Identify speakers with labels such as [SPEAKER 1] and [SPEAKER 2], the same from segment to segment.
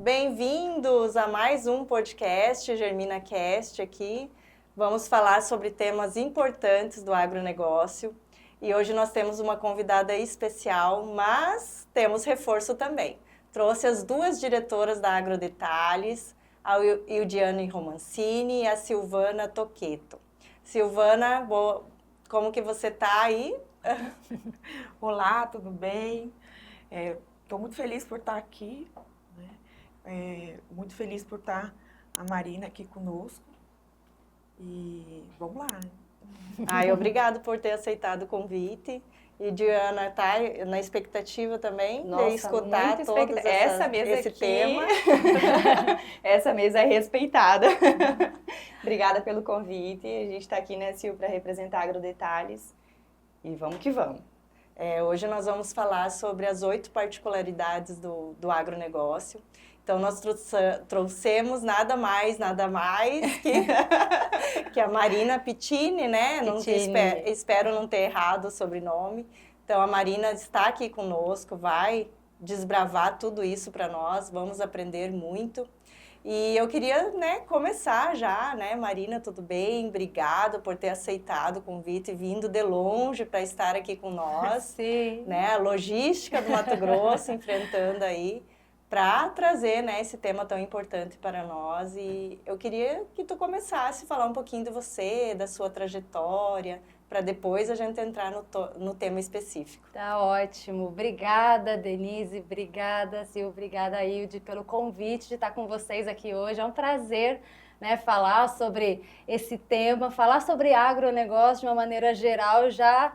[SPEAKER 1] Bem-vindos a mais um podcast, Germina Cast aqui. Vamos falar sobre temas importantes do agronegócio. E hoje nós temos uma convidada especial, mas temos reforço também. Trouxe as duas diretoras da Agrodetalhes, a Ildiane Romancini e a Silvana Toqueto. Silvana, como que você está aí?
[SPEAKER 2] Olá, tudo bem? Estou muito feliz por estar aqui, né? Muito feliz por estar a Marina aqui conosco. E vamos lá.
[SPEAKER 1] Obrigado por ter aceitado o convite. E Diana está na expectativa também de escutar todo esse tema.
[SPEAKER 3] Essa mesa é respeitada. Obrigada pelo convite. A gente está aqui, né, Sil, para representar a Agrodetalhes. E vamos que vamos.
[SPEAKER 1] Hoje nós vamos falar sobre as 8 particularidades do agronegócio. Então, nós trouxemos nada mais que a Marina Pittini, né? Espero não ter errado o sobrenome. Então, a Marina está aqui conosco, vai desbravar tudo isso para nós, vamos aprender muito. E eu queria, começar já, Marina, tudo bem? Obrigada por ter aceitado o convite, vindo de longe para estar aqui com nós.
[SPEAKER 3] Sim.
[SPEAKER 1] A logística do Mato Grosso, enfrentando aí, para trazer, esse tema tão importante para nós. E eu queria que tu começasse a falar um pouquinho de você, da sua trajetória, para depois a gente entrar no tema específico.
[SPEAKER 3] Tá ótimo. Obrigada, Denise. Obrigada, Sil. Obrigada, Ilde, pelo convite de estar com vocês aqui hoje. É um prazer, falar sobre esse tema, falar sobre agronegócio de uma maneira geral. Já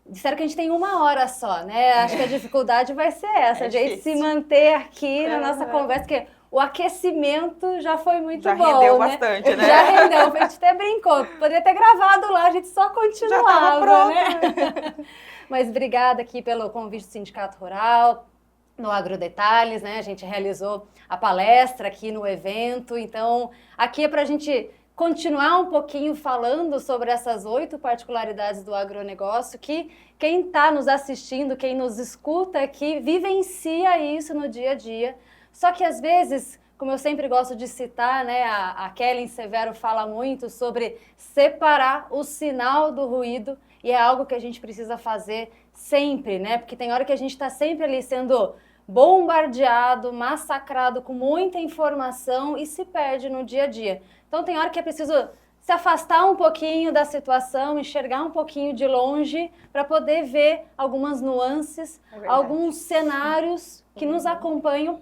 [SPEAKER 3] disseram que a gente tem 1 hora só, né? Acho que a dificuldade vai ser essa, de a gente se manter aqui na nossa conversa, porque o aquecimento já foi muito bom,
[SPEAKER 2] Já rendeu bastante, né?
[SPEAKER 3] Já rendeu, a gente até brincou, poderia ter gravado lá, a gente só continuava,
[SPEAKER 2] já tava pronto,
[SPEAKER 3] né? Mas obrigada aqui pelo convite do Sindicato Rural, no Agrodetalhes, né? A gente realizou a palestra aqui no evento, então aqui é para a gente continuar um pouquinho falando sobre essas 8 particularidades do agronegócio, que quem está nos assistindo, quem nos escuta aqui, vivencia isso no dia a dia. Só que às vezes, como eu sempre gosto de citar, a Kellen Severo fala muito sobre separar o sinal do ruído, e é algo que a gente precisa fazer sempre, porque tem hora que a gente está sempre ali sendo bombardeado, massacrado com muita informação e se perde no dia a dia. Então tem hora que é preciso se afastar um pouquinho da situação, enxergar um pouquinho de longe para poder ver algumas nuances, alguns cenários que nos acompanham,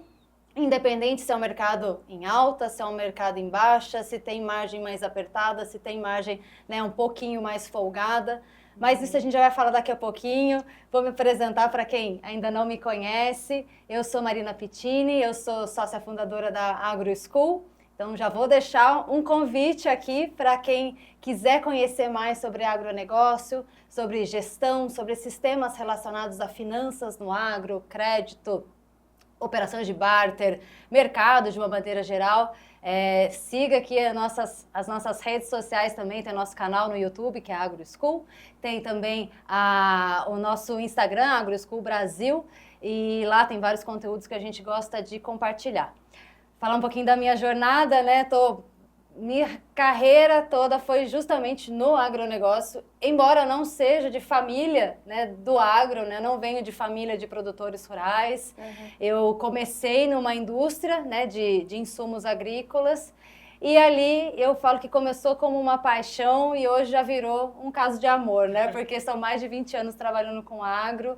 [SPEAKER 3] independente se é um mercado em alta, se é um mercado em baixa, se tem margem mais apertada, se tem margem um pouquinho mais folgada. Mas isso a gente já vai falar daqui a pouquinho. Vou me apresentar para quem ainda não me conhece. Eu sou Marina Pittini, eu sou sócia fundadora da AgroSchool. Então já vou deixar um convite aqui para quem quiser conhecer mais sobre agronegócio, sobre gestão, sobre sistemas relacionados a finanças no agro, crédito, operações de barter, mercado de uma maneira geral. Siga aqui as nossas redes sociais também, tem nosso canal no YouTube, que é AgroSchool, tem também o nosso Instagram, AgroSchool Brasil, e lá tem vários conteúdos que a gente gosta de compartilhar. Falar um pouquinho da minha jornada, minha carreira toda foi justamente no agronegócio, embora não seja de família do agro, não venho de família de produtores rurais. Eu comecei numa indústria de insumos agrícolas e ali eu falo que começou como uma paixão e hoje já virou um caso de amor, porque são mais de 20 anos trabalhando com agro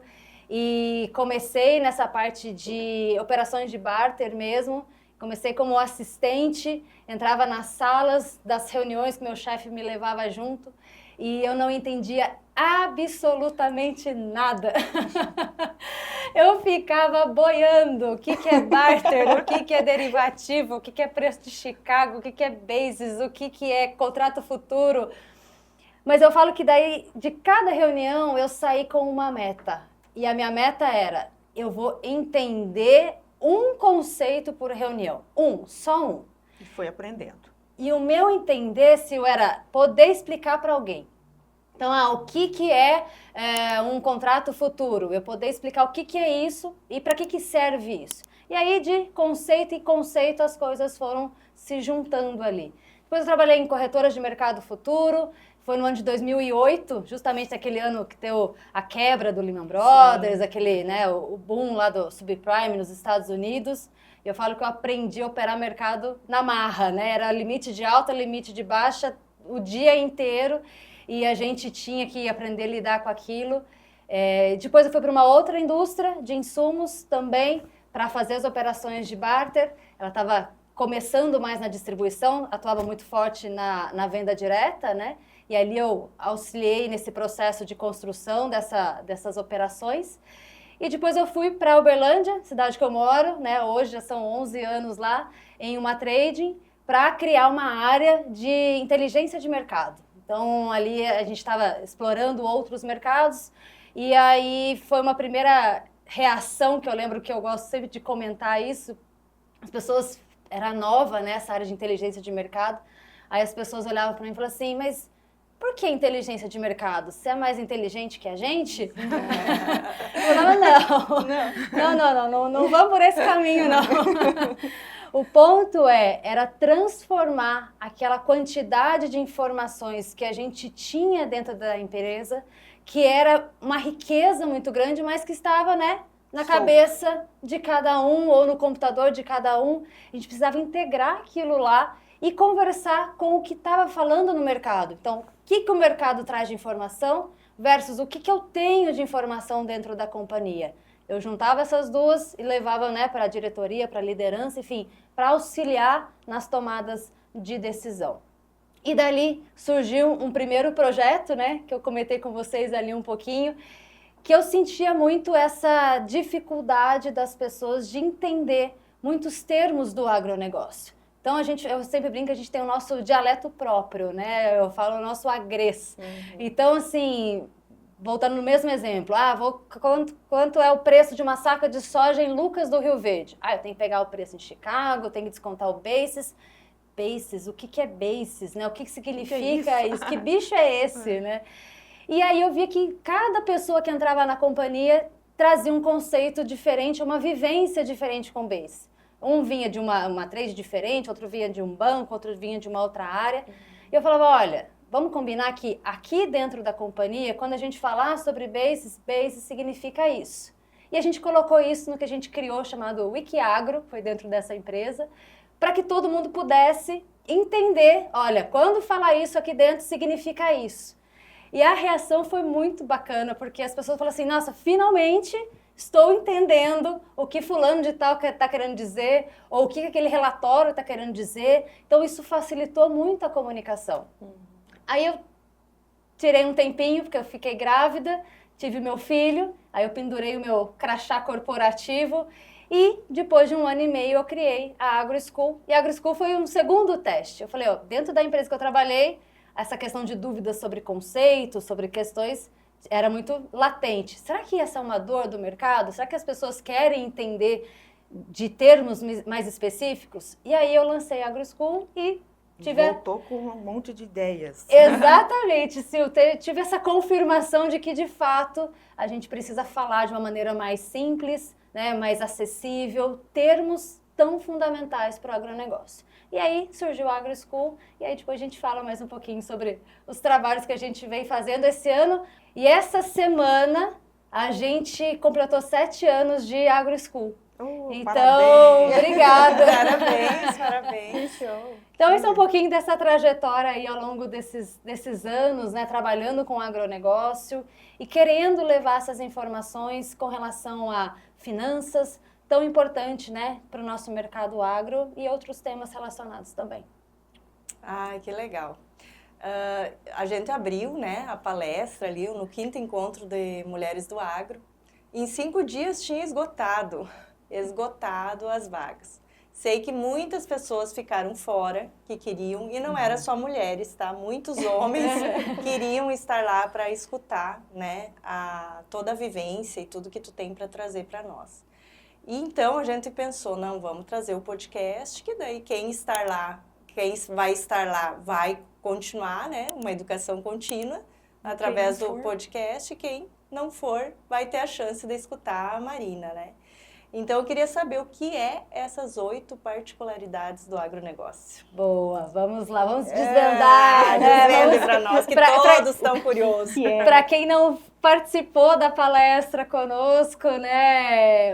[SPEAKER 3] e comecei nessa parte de operações de barter mesmo. Comecei como assistente, entrava nas salas das reuniões que meu chefe me levava junto e eu não entendia absolutamente nada. Eu ficava boiando o que é barter, o que é derivativo, o que é preço de Chicago, o que é basis, o que é contrato futuro. Mas eu falo que daí, de cada reunião, eu saí com uma meta. E a minha meta era, eu vou entender um conceito por reunião, só um.
[SPEAKER 2] E foi aprendendo.
[SPEAKER 3] E o meu entender, Sil, era poder explicar para alguém. Então, o que é um contrato futuro? Eu poder explicar o que é isso e para que serve isso. E aí, de conceito em conceito, as coisas foram se juntando ali. Depois eu trabalhei em corretoras de mercado futuro, foi no ano de 2008, justamente aquele ano que deu a quebra do Lehman Brothers, aquele, né, o boom lá do subprime nos Estados Unidos. Eu falo que eu aprendi a operar mercado na marra, né? Era limite de alta, limite de baixa, o dia inteiro, e a gente tinha que aprender a lidar com aquilo. Depois eu fui para uma outra indústria de insumos também, para fazer as operações de barter. Ela estava começando mais na distribuição, atuava muito forte na venda direta, né? E ali eu auxiliei nesse processo de construção dessas operações. E depois eu fui para Uberlândia, cidade que eu moro, né? Hoje já são 11 anos lá, em uma trading, para criar uma área de inteligência de mercado. Então, ali a gente estava explorando outros mercados, e aí foi uma primeira reação que eu lembro que eu gosto sempre de comentar isso. As pessoas, era nova, né, essa área de inteligência de mercado, aí as pessoas olhavam para mim e falavam assim, mas por que inteligência de mercado? Você é mais inteligente que a gente? Eu falava, não vamos por esse caminho, não. O ponto era transformar aquela quantidade de informações que a gente tinha dentro da empresa, que era uma riqueza muito grande, mas que estava, né, na cabeça de cada um ou no computador de cada um. A gente precisava integrar aquilo lá e conversar com o que estava falando no mercado. Então, o que o mercado traz de informação versus o que eu tenho de informação dentro da companhia. Eu juntava essas duas e levava, né, para a diretoria, para a liderança, enfim, para auxiliar nas tomadas de decisão. E dali surgiu um primeiro projeto, né, que eu comentei com vocês ali um pouquinho, que eu sentia muito essa dificuldade das pessoas de entender muitos termos do agronegócio. Então, eu sempre brinco que a gente tem o nosso dialeto próprio, né? Eu falo o nosso agrês. Então, assim, voltando no mesmo exemplo, quanto é o preço de uma saca de soja em Lucas do Rio Verde? Eu tenho que pegar o preço em Chicago, tenho que descontar o basis. Basis, o que é basis, né? O que significa isso? Que bicho é esse, né? E aí eu vi que cada pessoa que entrava na companhia trazia um conceito diferente, uma vivência diferente com basis. Um vinha de uma trade diferente, outro vinha de um banco, outro vinha de uma outra área. E eu falava, olha, vamos combinar que aqui dentro da companhia, quando a gente falar sobre basis significa isso. E a gente colocou isso no que a gente criou, chamado Wikiagro, foi dentro dessa empresa, para que todo mundo pudesse entender, olha, quando falar isso aqui dentro, significa isso. E a reação foi muito bacana, porque as pessoas falaram assim, nossa, finalmente estou entendendo o que fulano de tal está querendo dizer, ou o que aquele relatório está querendo dizer. Então, isso facilitou muito a comunicação. Aí eu tirei um tempinho, porque eu fiquei grávida, tive meu filho, aí eu pendurei o meu crachá corporativo, e depois de 1 ano e meio eu criei a AgroSchool. E a AgroSchool foi um segundo teste. Eu falei, dentro da empresa que eu trabalhei, essa questão de dúvidas sobre conceitos, sobre questões, era muito latente. Será que essa é uma dor do mercado? Será que as pessoas querem entender de termos mais específicos? E aí eu lancei a AgroSchool e
[SPEAKER 2] voltou com um monte de ideias.
[SPEAKER 3] Exatamente, Sil. Tive essa confirmação de que, de fato, a gente precisa falar de uma maneira mais simples, né, mais acessível, termos tão fundamentais para o agronegócio. E aí surgiu a AgroSchool, e aí depois a gente fala mais um pouquinho sobre os trabalhos que a gente vem fazendo esse ano. E essa semana a gente completou 7 anos de AgroSchool. Então,
[SPEAKER 2] parabéns.
[SPEAKER 3] Obrigada.
[SPEAKER 1] Parabéns. Show.
[SPEAKER 3] Então, esse é um pouquinho dessa trajetória aí ao longo desses anos, né, trabalhando com agronegócio e querendo levar essas informações com relação a finanças, tão importante, né, para o nosso mercado agro e outros temas relacionados também.
[SPEAKER 1] Ai, que legal. A gente abriu, né, a palestra ali no 5º encontro de Mulheres do Agro. Em 5 dias tinha esgotado as vagas. Sei que muitas pessoas ficaram fora, que queriam, e não era só mulheres, tá? Muitos homens queriam estar lá para escutar, né, toda a vivência e tudo que tu tem para trazer para nós. E então a gente pensou, não, vamos trazer o podcast, que daí quem vai estar lá vai continuar, né, uma educação contínua através do podcast, e quem não for vai ter a chance de escutar a Marina, né? Então, eu queria saber o que é essas 8 particularidades do agronegócio.
[SPEAKER 3] Boa, vamos lá, vamos desvendar.
[SPEAKER 1] Desvende para nós, que todos estão curiosos.
[SPEAKER 3] Para quem não participou da palestra conosco, né?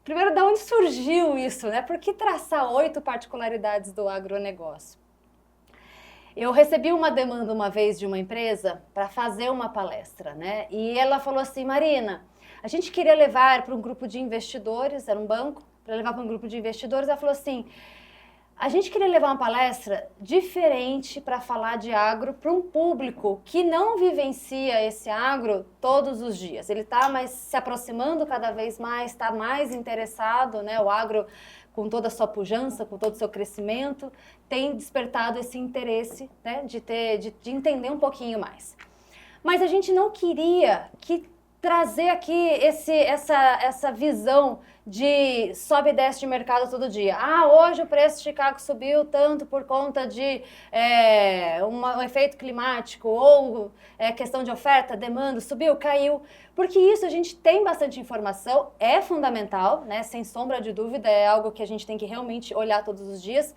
[SPEAKER 3] Primeiro, de onde surgiu isso, né? Por que traçar 8 particularidades do agronegócio? Eu recebi uma demanda uma vez de uma empresa para fazer uma palestra, né? E ela falou assim, Marina, a gente queria levar para um grupo de investidores, era um banco, para levar para um grupo de investidores. Ela falou assim, a gente queria levar uma palestra diferente para falar de agro para um público que não vivencia esse agro todos os dias. Ele está se aproximando cada vez mais, está mais interessado, né? O agro, com toda a sua pujança, com todo o seu crescimento, tem despertado esse interesse, né? de entender um pouquinho mais. Mas a gente não queria trazer aqui essa visão de sobe e desce de mercado todo dia. Hoje o preço de Chicago subiu tanto por conta de um efeito climático ou questão de oferta, demanda, subiu, caiu. Porque isso a gente tem bastante informação, é fundamental, né? Sem sombra de dúvida, é algo que a gente tem que realmente olhar todos os dias.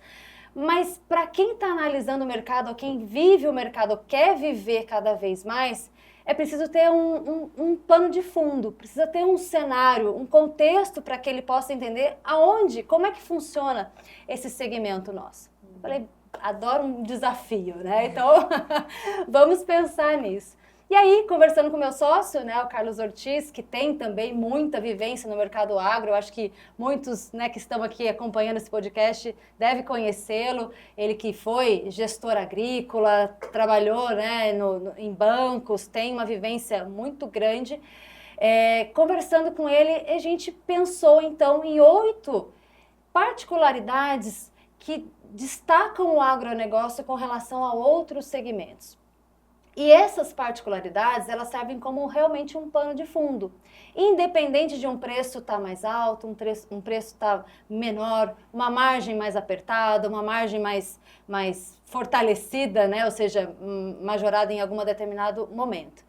[SPEAKER 3] Mas para quem está analisando o mercado, ou quem vive o mercado, ou quer viver cada vez mais, é preciso ter um pano de fundo, precisa ter um cenário, um contexto para que ele possa entender como é que funciona esse segmento nosso. Falei, adoro um desafio, né? Então, vamos pensar nisso. E aí, conversando com o meu sócio, né, o Carlos Ortiz, que tem também muita vivência no mercado agro, eu acho que muitos, né, que estão aqui acompanhando esse podcast devem conhecê-lo. Ele que foi gestor agrícola, trabalhou, né, em bancos, tem uma vivência muito grande. Conversando com ele, a gente pensou, então, em 8 particularidades que destacam o agronegócio com relação a outros segmentos. E essas particularidades, elas servem como realmente um pano de fundo. Independente de um preço estar mais alto, um preço estar menor, uma margem mais apertada, uma margem mais fortalecida, né? Ou seja, majorada em algum determinado momento.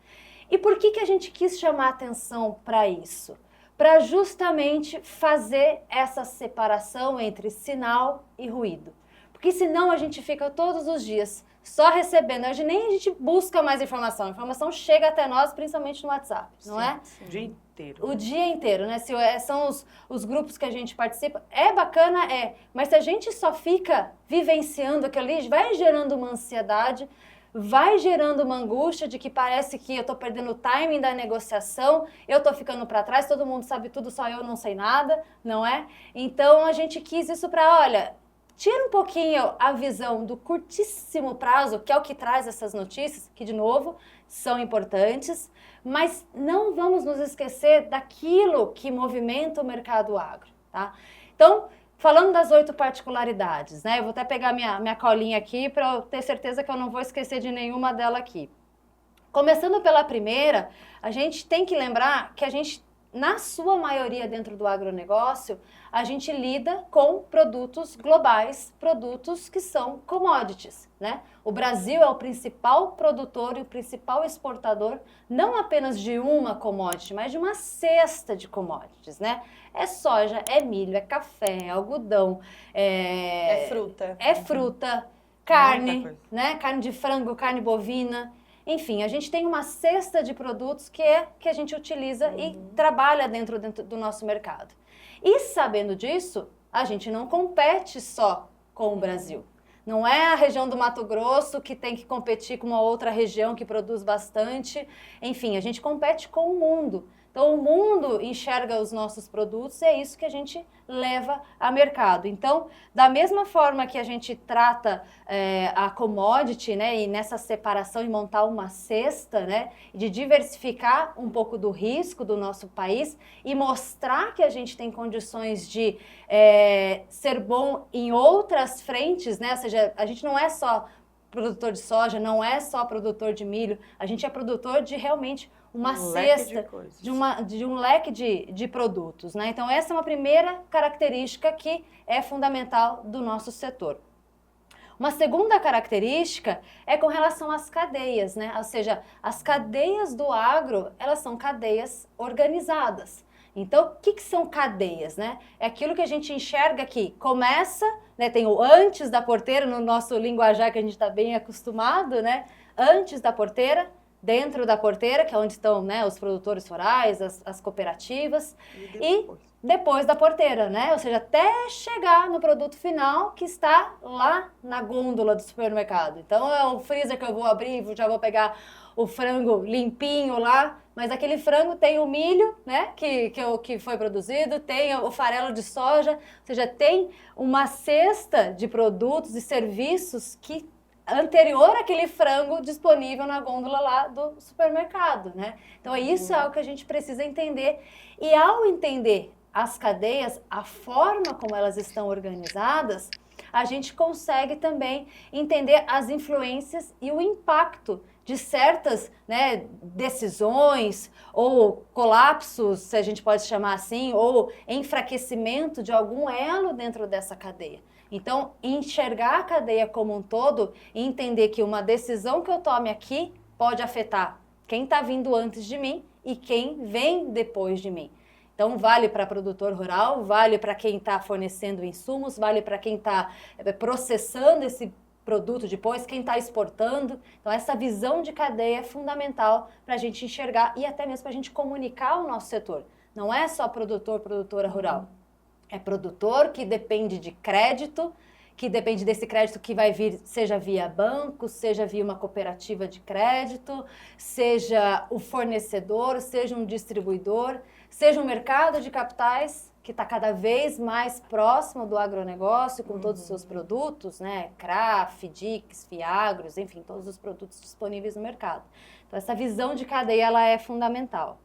[SPEAKER 3] E por que a gente quis chamar atenção para isso? Para justamente fazer essa separação entre sinal e ruído. Porque senão a gente fica todos os dias só recebendo, hoje nem a gente busca mais informação, a informação chega até nós, principalmente no WhatsApp, não é?
[SPEAKER 2] Sim. O dia inteiro.
[SPEAKER 3] O dia inteiro, né? São os grupos que a gente participa, é bacana, mas se a gente só fica vivenciando aquilo ali, vai gerando uma ansiedade, vai gerando uma angústia de que parece que eu tô perdendo o timing da negociação, eu tô ficando para trás, todo mundo sabe tudo, só eu não sei nada, não é? Então a gente quis isso para, olha, tira um pouquinho a visão do curtíssimo prazo, que é o que traz essas notícias, que, de novo, são importantes, mas não vamos nos esquecer daquilo que movimenta o mercado agro, tá? Então, falando das 8 particularidades, né? Eu vou até pegar minha colinha aqui para eu ter certeza que eu não vou esquecer de nenhuma delas aqui. Começando pela primeira, a gente tem que lembrar que a gente, na sua maioria dentro do agronegócio, a gente lida com produtos globais, produtos que são commodities, né? O Brasil é o principal produtor e o principal exportador, não apenas de uma commodity, mas de uma cesta de commodities, né? É soja, é milho, é café, é algodão,
[SPEAKER 1] é fruta.
[SPEAKER 3] É fruta, carne, né? Carne de frango, carne bovina. Enfim, a gente tem uma cesta de produtos que a gente utiliza e trabalha dentro do nosso mercado. E sabendo disso, a gente não compete só com o Brasil. Não é a região do Mato Grosso que tem que competir com uma outra região que produz bastante. Enfim, a gente compete com o mundo. Então, o mundo enxerga os nossos produtos e é isso que a gente leva a mercado. Então, da mesma forma que a gente trata a commodity, né, e nessa separação e montar uma cesta, né, de diversificar um pouco do risco do nosso país e mostrar que a gente tem condições de ser bom em outras frentes, né, ou seja, a gente não é só produtor de soja, não é só produtor de milho, a gente é produtor de realmente uma cesta, de um leque de produtos, né? Então, essa é uma primeira característica que é fundamental do nosso setor. Uma segunda característica é com relação às cadeias, né? Ou seja, as cadeias do agro, elas são cadeias organizadas. Então, o que são cadeias, né? É aquilo que a gente enxerga aqui. Começa, né? Tem o antes da porteira, no nosso linguajar que a gente está bem acostumado, né? Antes da porteira, dentro da porteira, que é onde estão, né, os produtores rurais, as cooperativas, e depois da porteira, né? Ou seja, até chegar no produto final que está lá na gôndola do supermercado. Então, é o freezer que eu vou abrir, já vou pegar o frango limpinho lá, mas aquele frango tem o milho, né, que foi produzido, tem o farelo de soja, ou seja, tem uma cesta de produtos e serviços que anterior àquele frango disponível na gôndola lá do supermercado, né? Então, isso é algo que a gente precisa entender. E ao entender as cadeias, a forma como elas estão organizadas, a gente consegue também entender as influências e o impacto de certas, né, decisões ou colapsos, se a gente pode chamar assim, ou enfraquecimento de algum elo dentro dessa cadeia. Então, enxergar a cadeia como um todo e entender que uma decisão que eu tome aqui pode afetar quem está vindo antes de mim e quem vem depois de mim. Então, vale para produtor rural, vale para quem está fornecendo insumos, vale para quem está processando esse produto depois, quem está exportando. Então, essa visão de cadeia é fundamental para a gente enxergar e até mesmo para a gente comunicar o nosso setor. Não é só produtor, produtora rural. É produtor que depende de crédito, que depende desse crédito que vai vir, seja via banco, seja via uma cooperativa de crédito, seja o fornecedor, seja um distribuidor, seja um mercado de capitais que está cada vez mais próximo do agronegócio com todos os seus produtos, né? CRA, FIDICs, FIAGROS, enfim, todos os produtos disponíveis no mercado. Então, essa visão de cadeia ela é fundamental.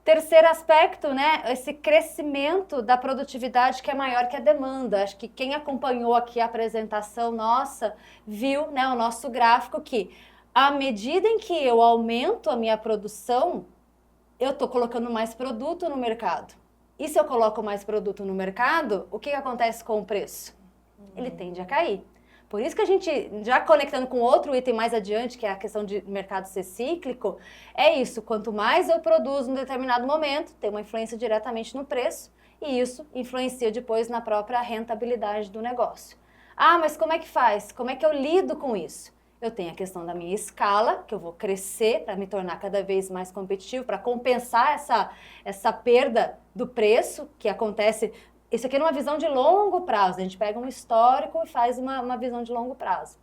[SPEAKER 3] Terceiro aspecto, né, esse crescimento da produtividade que é maior que a demanda. Acho que quem acompanhou aqui a apresentação nossa viu, né, o nosso gráfico que à medida em que eu aumento a minha produção, eu estou colocando mais produto no mercado. E se eu coloco mais produto no mercado, o que acontece com o preço? Ele tende a cair. Por isso que a gente, já conectando com outro item mais adiante, que é a questão de mercado ser cíclico, é isso, quanto mais eu produzo em determinado momento, tem uma influência diretamente no preço, e isso influencia depois na própria rentabilidade do negócio. Ah, mas como é que faz? Como é que eu lido com isso? Eu tenho a questão da minha escala, que eu vou crescer para me tornar cada vez mais competitivo, para compensar essa perda do preço que acontece. Isso aqui é uma visão de longo prazo, a gente pega um histórico e faz uma visão de longo prazo.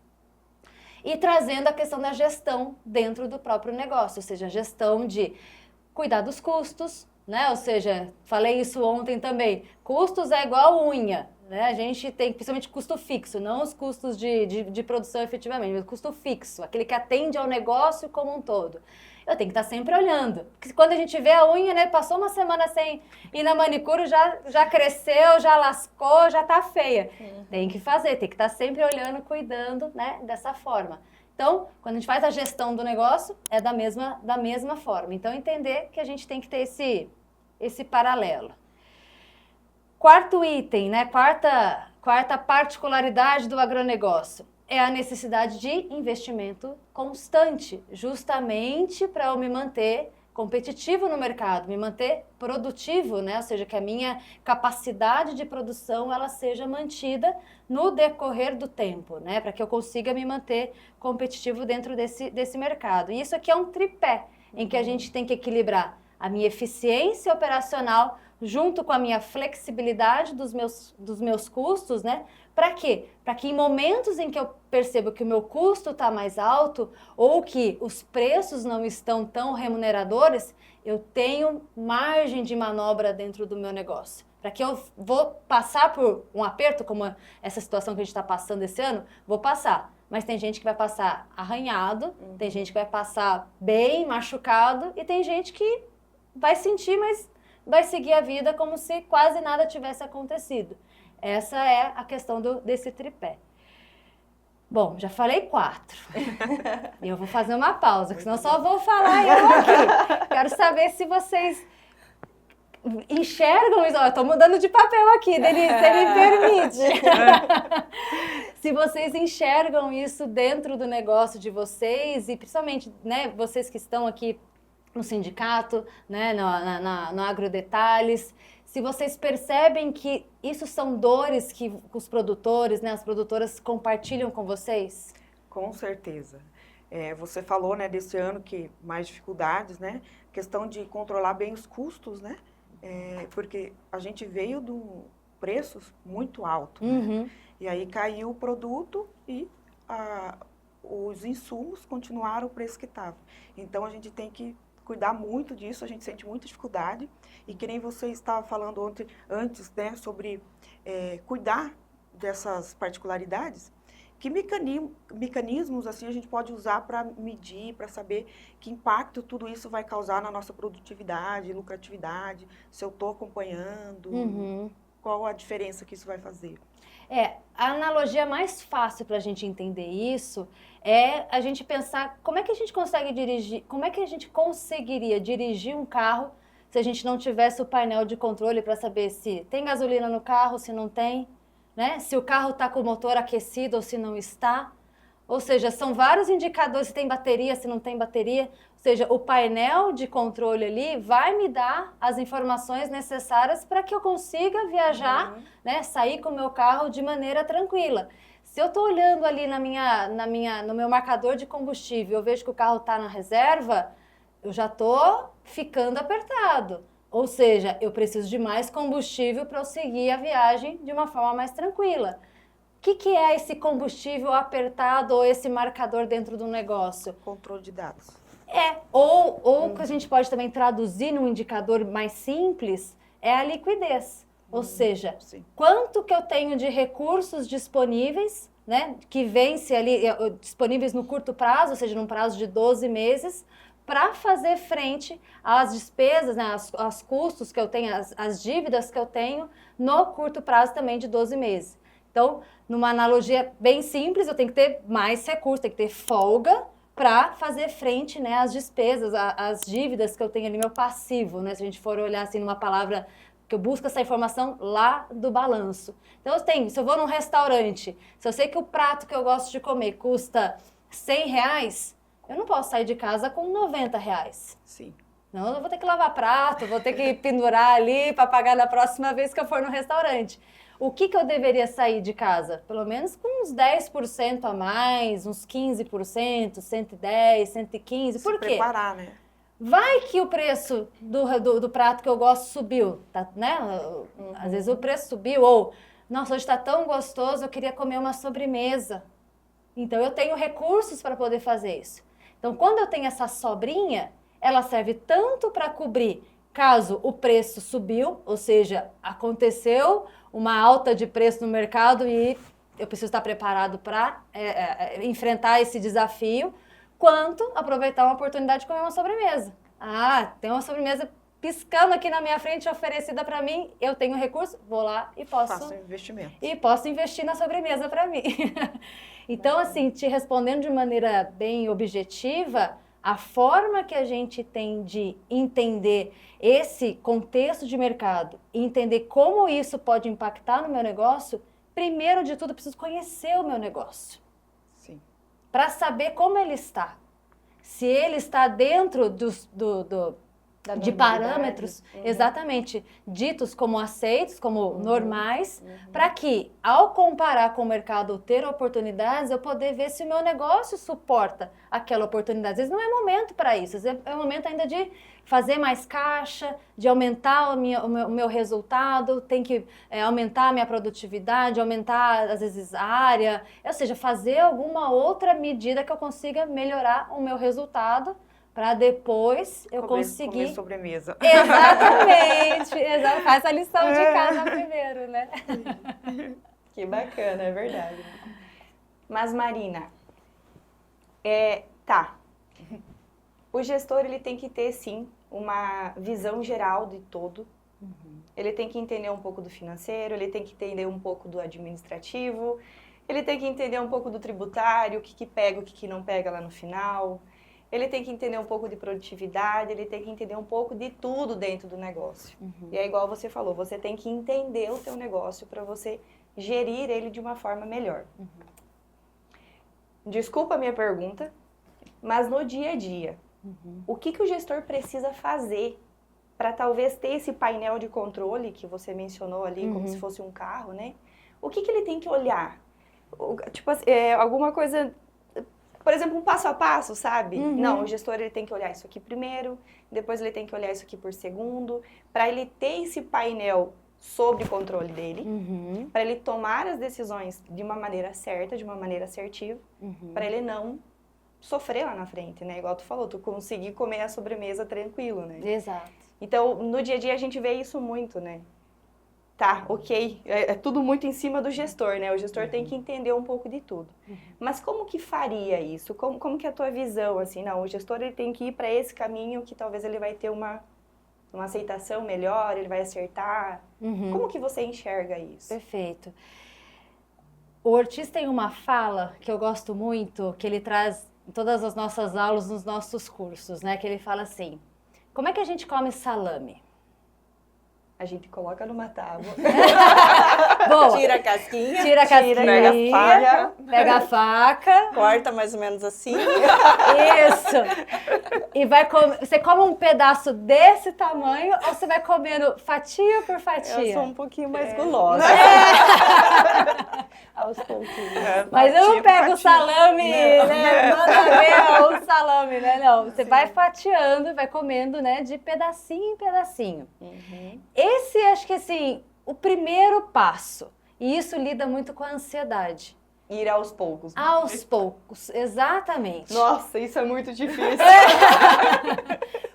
[SPEAKER 3] E trazendo a questão da gestão dentro do próprio negócio, ou seja, a gestão de cuidar dos custos, né? Ou seja, falei isso ontem também, custos é igual unha, né? A gente tem principalmente custo fixo, não os custos de produção efetivamente, mas custo fixo, aquele que atende ao negócio como um todo. Eu tenho que estar sempre olhando, porque quando a gente vê a unha, né, passou uma semana sem ir na manicure, já cresceu, já lascou, já tá feia. Tem que fazer, tem que estar sempre olhando, cuidando, né, dessa forma. Então, quando a gente faz a gestão do negócio, é da mesma forma. Então, entender que a gente tem que ter esse paralelo. Quarto item, né, quarta particularidade do agronegócio. É a necessidade de investimento constante, justamente para eu me manter competitivo no mercado, me manter produtivo, né? Ou seja, que a minha capacidade de produção ela seja mantida no decorrer do tempo, né? Para que eu consiga me manter competitivo dentro desse mercado. E isso aqui é um tripé em que a gente tem que equilibrar a minha eficiência operacional junto com a minha flexibilidade dos meus custos, né? Para quê? Para que em momentos em que eu percebo que o meu custo está mais alto ou que os preços não estão tão remuneradores, eu tenho margem de manobra dentro do meu negócio. Para que eu vou passar por um aperto, como essa situação que a gente está passando esse ano, vou passar. Mas tem gente que vai passar arranhado, tem gente que vai passar bem machucado e tem gente que vai sentir, mas vai seguir a vida como se quase nada tivesse acontecido. Essa é a questão desse tripé. Bom, já falei 4. E eu vou fazer uma pausa, porque senão só vou falar eu aqui. Quero saber se vocês enxergam isso. Ó, eu estou mudando de papel aqui, Denise, você me permite. Se vocês enxergam isso dentro do negócio de vocês, e principalmente, né, vocês que estão aqui no sindicato, né, no Agrodetalhes, se vocês percebem que isso são dores que os produtores, né, as produtoras compartilham com vocês?
[SPEAKER 2] Com certeza. Você falou, né, desse ano que mais dificuldades, né? Questão de controlar bem os custos, né? Porque a gente veio do preços muito alto, né? E aí caiu o produto e os insumos continuaram o preço que estava. Então a gente tem que cuidar muito disso, a gente sente muita dificuldade. E que nem você estava falando antes, né, sobre cuidar dessas particularidades. Que mecanismos assim a gente pode usar para medir, para saber que impacto tudo isso vai causar na nossa produtividade, lucratividade, se eu estou acompanhando, qual a diferença que isso vai fazer?
[SPEAKER 3] A analogia mais fácil para a gente entender isso é a gente pensar como é que a gente consegue dirigir, como é que a gente conseguiria dirigir um carro se a gente não tivesse o painel de controle para saber se tem gasolina no carro, se não tem, né? Se o carro está com o motor aquecido ou se não está. Ou seja, são vários indicadores, se tem bateria, se não tem bateria. Ou seja, o painel de controle ali vai me dar as informações necessárias para que eu consiga viajar, né, sair com o meu carro de maneira tranquila. Se eu estou olhando ali no meu marcador de combustível, eu vejo que o carro está na reserva, eu já estou ficando apertado. Ou seja, eu preciso de mais combustível para eu seguir a viagem de uma forma mais tranquila. O que é esse combustível apertado ou esse marcador dentro do negócio?
[SPEAKER 2] Controle de dados.
[SPEAKER 3] Ou que a gente pode também traduzir num indicador mais simples, é a liquidez. Ou seja, quanto que eu tenho de recursos disponíveis, né, que vence ali, disponíveis no curto prazo, ou seja, num prazo de 12 meses, para fazer frente às despesas, né, aos custos que eu tenho, às dívidas que eu tenho no curto prazo também de 12 meses. Então, numa analogia bem simples, eu tenho que ter mais recursos, tenho que ter folga para fazer frente, né, às despesas, às dívidas que eu tenho ali, meu passivo, né? Se a gente for olhar assim numa palavra que eu busco essa informação lá do balanço. Então, se eu vou num restaurante, se eu sei que o prato que eu gosto de comer custa R$100, eu não posso sair de casa com R$90.
[SPEAKER 2] Sim.
[SPEAKER 3] Não, eu vou ter que lavar prato, vou ter que pendurar ali para pagar na próxima vez que eu for no restaurante. O que eu deveria sair de casa? Pelo menos com uns 10% a mais, uns 15%, 110, 115%. Por quê?
[SPEAKER 2] Se preparar, né?
[SPEAKER 3] Vai que o preço do prato que eu gosto subiu, tá, né? Às vezes o preço subiu, ou, nossa, hoje está tão gostoso, eu queria comer uma sobremesa. Então, eu tenho recursos para poder fazer isso. Então, quando eu tenho essa sobrinha, ela serve tanto para cobrir caso o preço subiu, ou seja, aconteceu uma alta de preço no mercado e eu preciso estar preparado para enfrentar esse desafio, quanto aproveitar uma oportunidade de comer uma sobremesa. Tem uma sobremesa piscando aqui na minha frente, oferecida para mim, eu tenho recurso, vou lá e
[SPEAKER 2] Faço investimento.
[SPEAKER 3] E posso investir na sobremesa para mim. Então, assim, te respondendo de maneira bem objetiva, a forma que a gente tem de entender esse contexto de mercado e entender como isso pode impactar no meu negócio, primeiro de tudo, eu preciso conhecer o meu negócio.
[SPEAKER 2] Sim.
[SPEAKER 3] Para saber como ele está. Se ele está dentro de parâmetros, exatamente, ditos como aceitos, como normais, para que, ao comparar com o mercado, ter oportunidades, eu poder ver se o meu negócio suporta aquela oportunidade. Às vezes não é momento para isso, às vezes é momento ainda de fazer mais caixa, de aumentar o meu resultado, tem que aumentar a minha produtividade, aumentar, às vezes, a área, ou seja, fazer alguma outra medida que eu consiga melhorar o meu resultado, para depois eu conseguir...
[SPEAKER 2] Comer sobremesa.
[SPEAKER 3] Exatamente. Faz a lição de casa primeiro, né?
[SPEAKER 1] Que bacana, é verdade. Mas, Marina, o gestor ele tem que ter, sim, uma visão geral de todo. Ele tem que entender um pouco do financeiro, ele tem que entender um pouco do administrativo, ele tem que entender um pouco do tributário, o que pega, o que não pega lá no final. Ele tem que entender um pouco de produtividade, ele tem que entender um pouco de tudo dentro do negócio. E é igual você falou, você tem que entender o teu negócio para você gerir ele de uma forma melhor. Desculpa a minha pergunta, mas no dia a dia,
[SPEAKER 4] O que o gestor precisa fazer para talvez ter esse painel de controle que você mencionou ali, como se fosse um carro, né? O que ele tem que olhar? Tipo, alguma coisa, por exemplo, um passo a passo, sabe? Não, o gestor ele tem que olhar isso aqui primeiro, depois ele tem que olhar isso aqui por segundo, para ele ter esse painel sobre o controle dele, para ele tomar as decisões de uma maneira certa, de uma maneira assertiva, para ele não sofrer lá na frente, né? Igual tu falou, tu conseguir comer a sobremesa tranquilo, né?
[SPEAKER 3] Exato.
[SPEAKER 4] Então, no dia a dia a gente vê isso muito, né? Tá, ok, é tudo muito em cima do gestor, né? O gestor tem que entender um pouco de tudo. Mas como que faria isso? Como que é a tua visão, assim? Não, o gestor ele tem que ir para esse caminho que talvez ele vai ter uma aceitação melhor, ele vai acertar. Como que você enxerga isso?
[SPEAKER 3] Perfeito. O Ortiz tem uma fala que eu gosto muito, que ele traz em todas as nossas aulas, nos nossos cursos, né? Que ele fala assim, como é que a gente come salame?
[SPEAKER 4] A gente coloca numa tábua.
[SPEAKER 3] Boa.
[SPEAKER 1] Tira a casquinha.
[SPEAKER 3] Tira a casquinha.
[SPEAKER 4] Pega a faca.
[SPEAKER 3] Pega a faca.
[SPEAKER 1] Corta mais ou menos assim.
[SPEAKER 3] Isso. E vai comer. Você come um pedaço desse tamanho ou você vai comendo fatia por fatia?
[SPEAKER 1] Eu sou um pouquinho mais gulosa.
[SPEAKER 4] Aos pouquinhos.
[SPEAKER 3] Mas eu não pego o
[SPEAKER 1] fatia.
[SPEAKER 3] salame, né? Manda ver o salame, né? Não, você vai fatiando, vai comendo, né? De pedacinho em pedacinho. Esse, acho que assim, o primeiro passo. E isso lida muito com a ansiedade.
[SPEAKER 4] Ir aos poucos.
[SPEAKER 3] Aos poucos, exatamente.
[SPEAKER 4] Nossa, isso é muito difícil.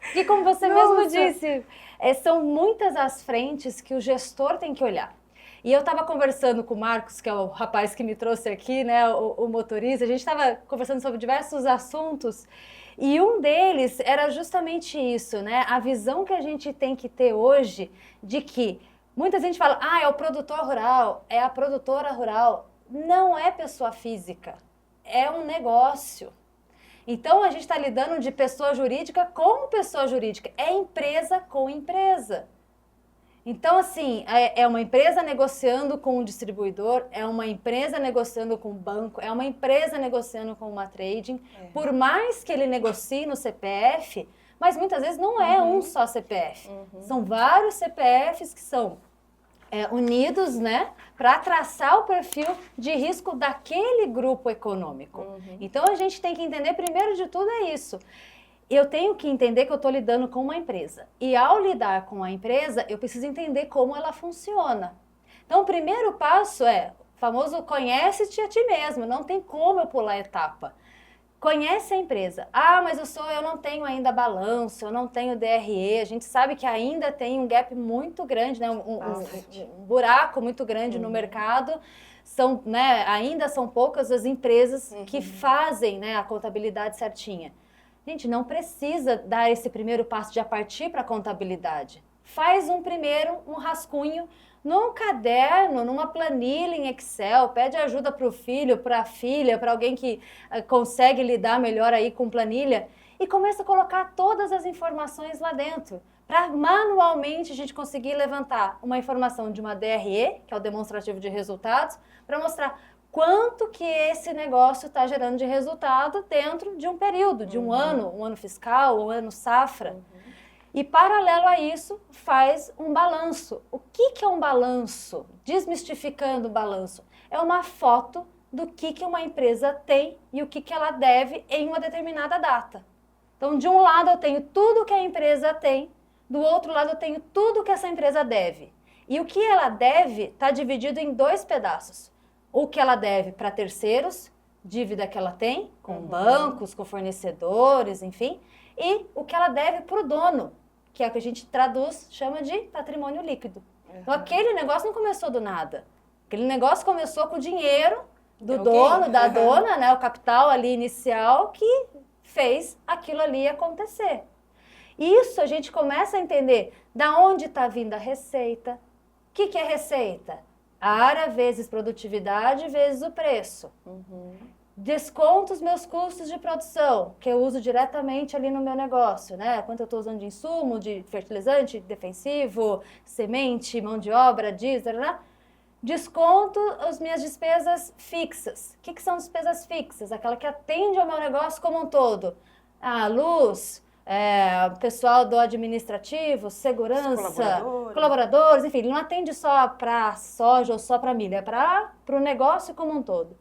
[SPEAKER 3] Porque como você mesmo disse, são muitas as frentes que o gestor tem que olhar. E eu estava conversando com o Marcos, que é o rapaz que me trouxe aqui, né, o motorista, a gente estava conversando sobre diversos assuntos, e um deles era justamente isso, né, a visão que a gente tem que ter hoje de que muita gente fala, é o produtor rural, é a produtora rural. Não é pessoa física, é um negócio. Então, a gente está lidando de pessoa jurídica com pessoa jurídica, é empresa com empresa. Então, assim, é uma empresa negociando com um distribuidor, é uma empresa negociando com um banco, é uma empresa negociando com uma trading. Por mais que ele negocie no CPF, mas muitas vezes não é um só CPF. São vários CPFs que são unidos, né, para traçar o perfil de risco daquele grupo econômico. Então, a gente tem que entender, primeiro de tudo, é isso. Eu tenho que entender que eu estou lidando com uma empresa. E ao lidar com a empresa, eu preciso entender como ela funciona. Então, o primeiro passo é o famoso conhece-te a ti mesmo. Não tem como eu pular a etapa. Conhece a empresa. Mas eu não tenho ainda balanço, eu não tenho DRE. A gente sabe que ainda tem um gap muito grande, né? um buraco muito grande no mercado. Ainda são poucas as empresas que fazem, né, a contabilidade certinha. Gente, não precisa dar esse primeiro passo de partir para a contabilidade. Faz um rascunho num caderno, numa planilha em Excel, pede ajuda para o filho, para a filha, para alguém que consegue lidar melhor aí com planilha e começa a colocar todas as informações lá dentro, para manualmente a gente conseguir levantar uma informação de uma DRE, que é o demonstrativo de resultados, para mostrar quanto que esse negócio está gerando de resultado dentro de um período, de um ano fiscal, um ano safra. E paralelo a isso, faz um balanço. O que é um balanço? Desmistificando o balanço. É uma foto do que uma empresa tem e o que ela deve em uma determinada data. Então, de um lado eu tenho tudo que a empresa tem, do outro lado eu tenho tudo que essa empresa deve. E o que ela deve está dividido em 2 pedaços. O que ela deve para terceiros, dívida que ela tem com bancos, com fornecedores, enfim, e o que ela deve para o dono, que é o que a gente traduz, chama de patrimônio líquido. Então, aquele negócio não começou do nada. Aquele negócio começou com o dinheiro do dono, da dona, né, o capital ali inicial que fez aquilo ali acontecer. Isso a gente começa a entender da onde está vindo a receita. O que é receita? Área vezes produtividade vezes o preço. Desconto os meus custos de produção, que eu uso diretamente ali no meu negócio, né? Quanto eu estou usando de insumo, de fertilizante, defensivo, semente, mão de obra, diesel, né? Desconto as minhas despesas fixas. O que são despesas fixas? Aquela que atende ao meu negócio como um todo. luz, pessoal do administrativo, segurança, colaboradores, enfim, ele não atende só para soja ou só para milho, é para o negócio como um todo.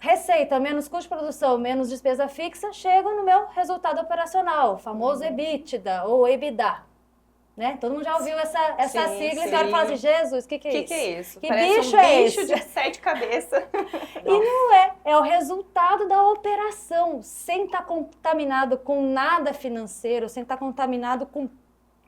[SPEAKER 3] Receita menos custo de produção, menos despesa fixa, chega no meu resultado operacional, o famoso EBITDA ou EBITDA. Né? Todo mundo já ouviu essa sigla e fala assim, Jesus, o que é isso?
[SPEAKER 4] O que é isso?
[SPEAKER 3] Que
[SPEAKER 4] Parece
[SPEAKER 3] bicho
[SPEAKER 4] um
[SPEAKER 3] é
[SPEAKER 4] bicho
[SPEAKER 3] esse?
[SPEAKER 4] de 7 cabeças.
[SPEAKER 3] E não é o resultado da operação, sem estar contaminado com nada financeiro, sem estar contaminado com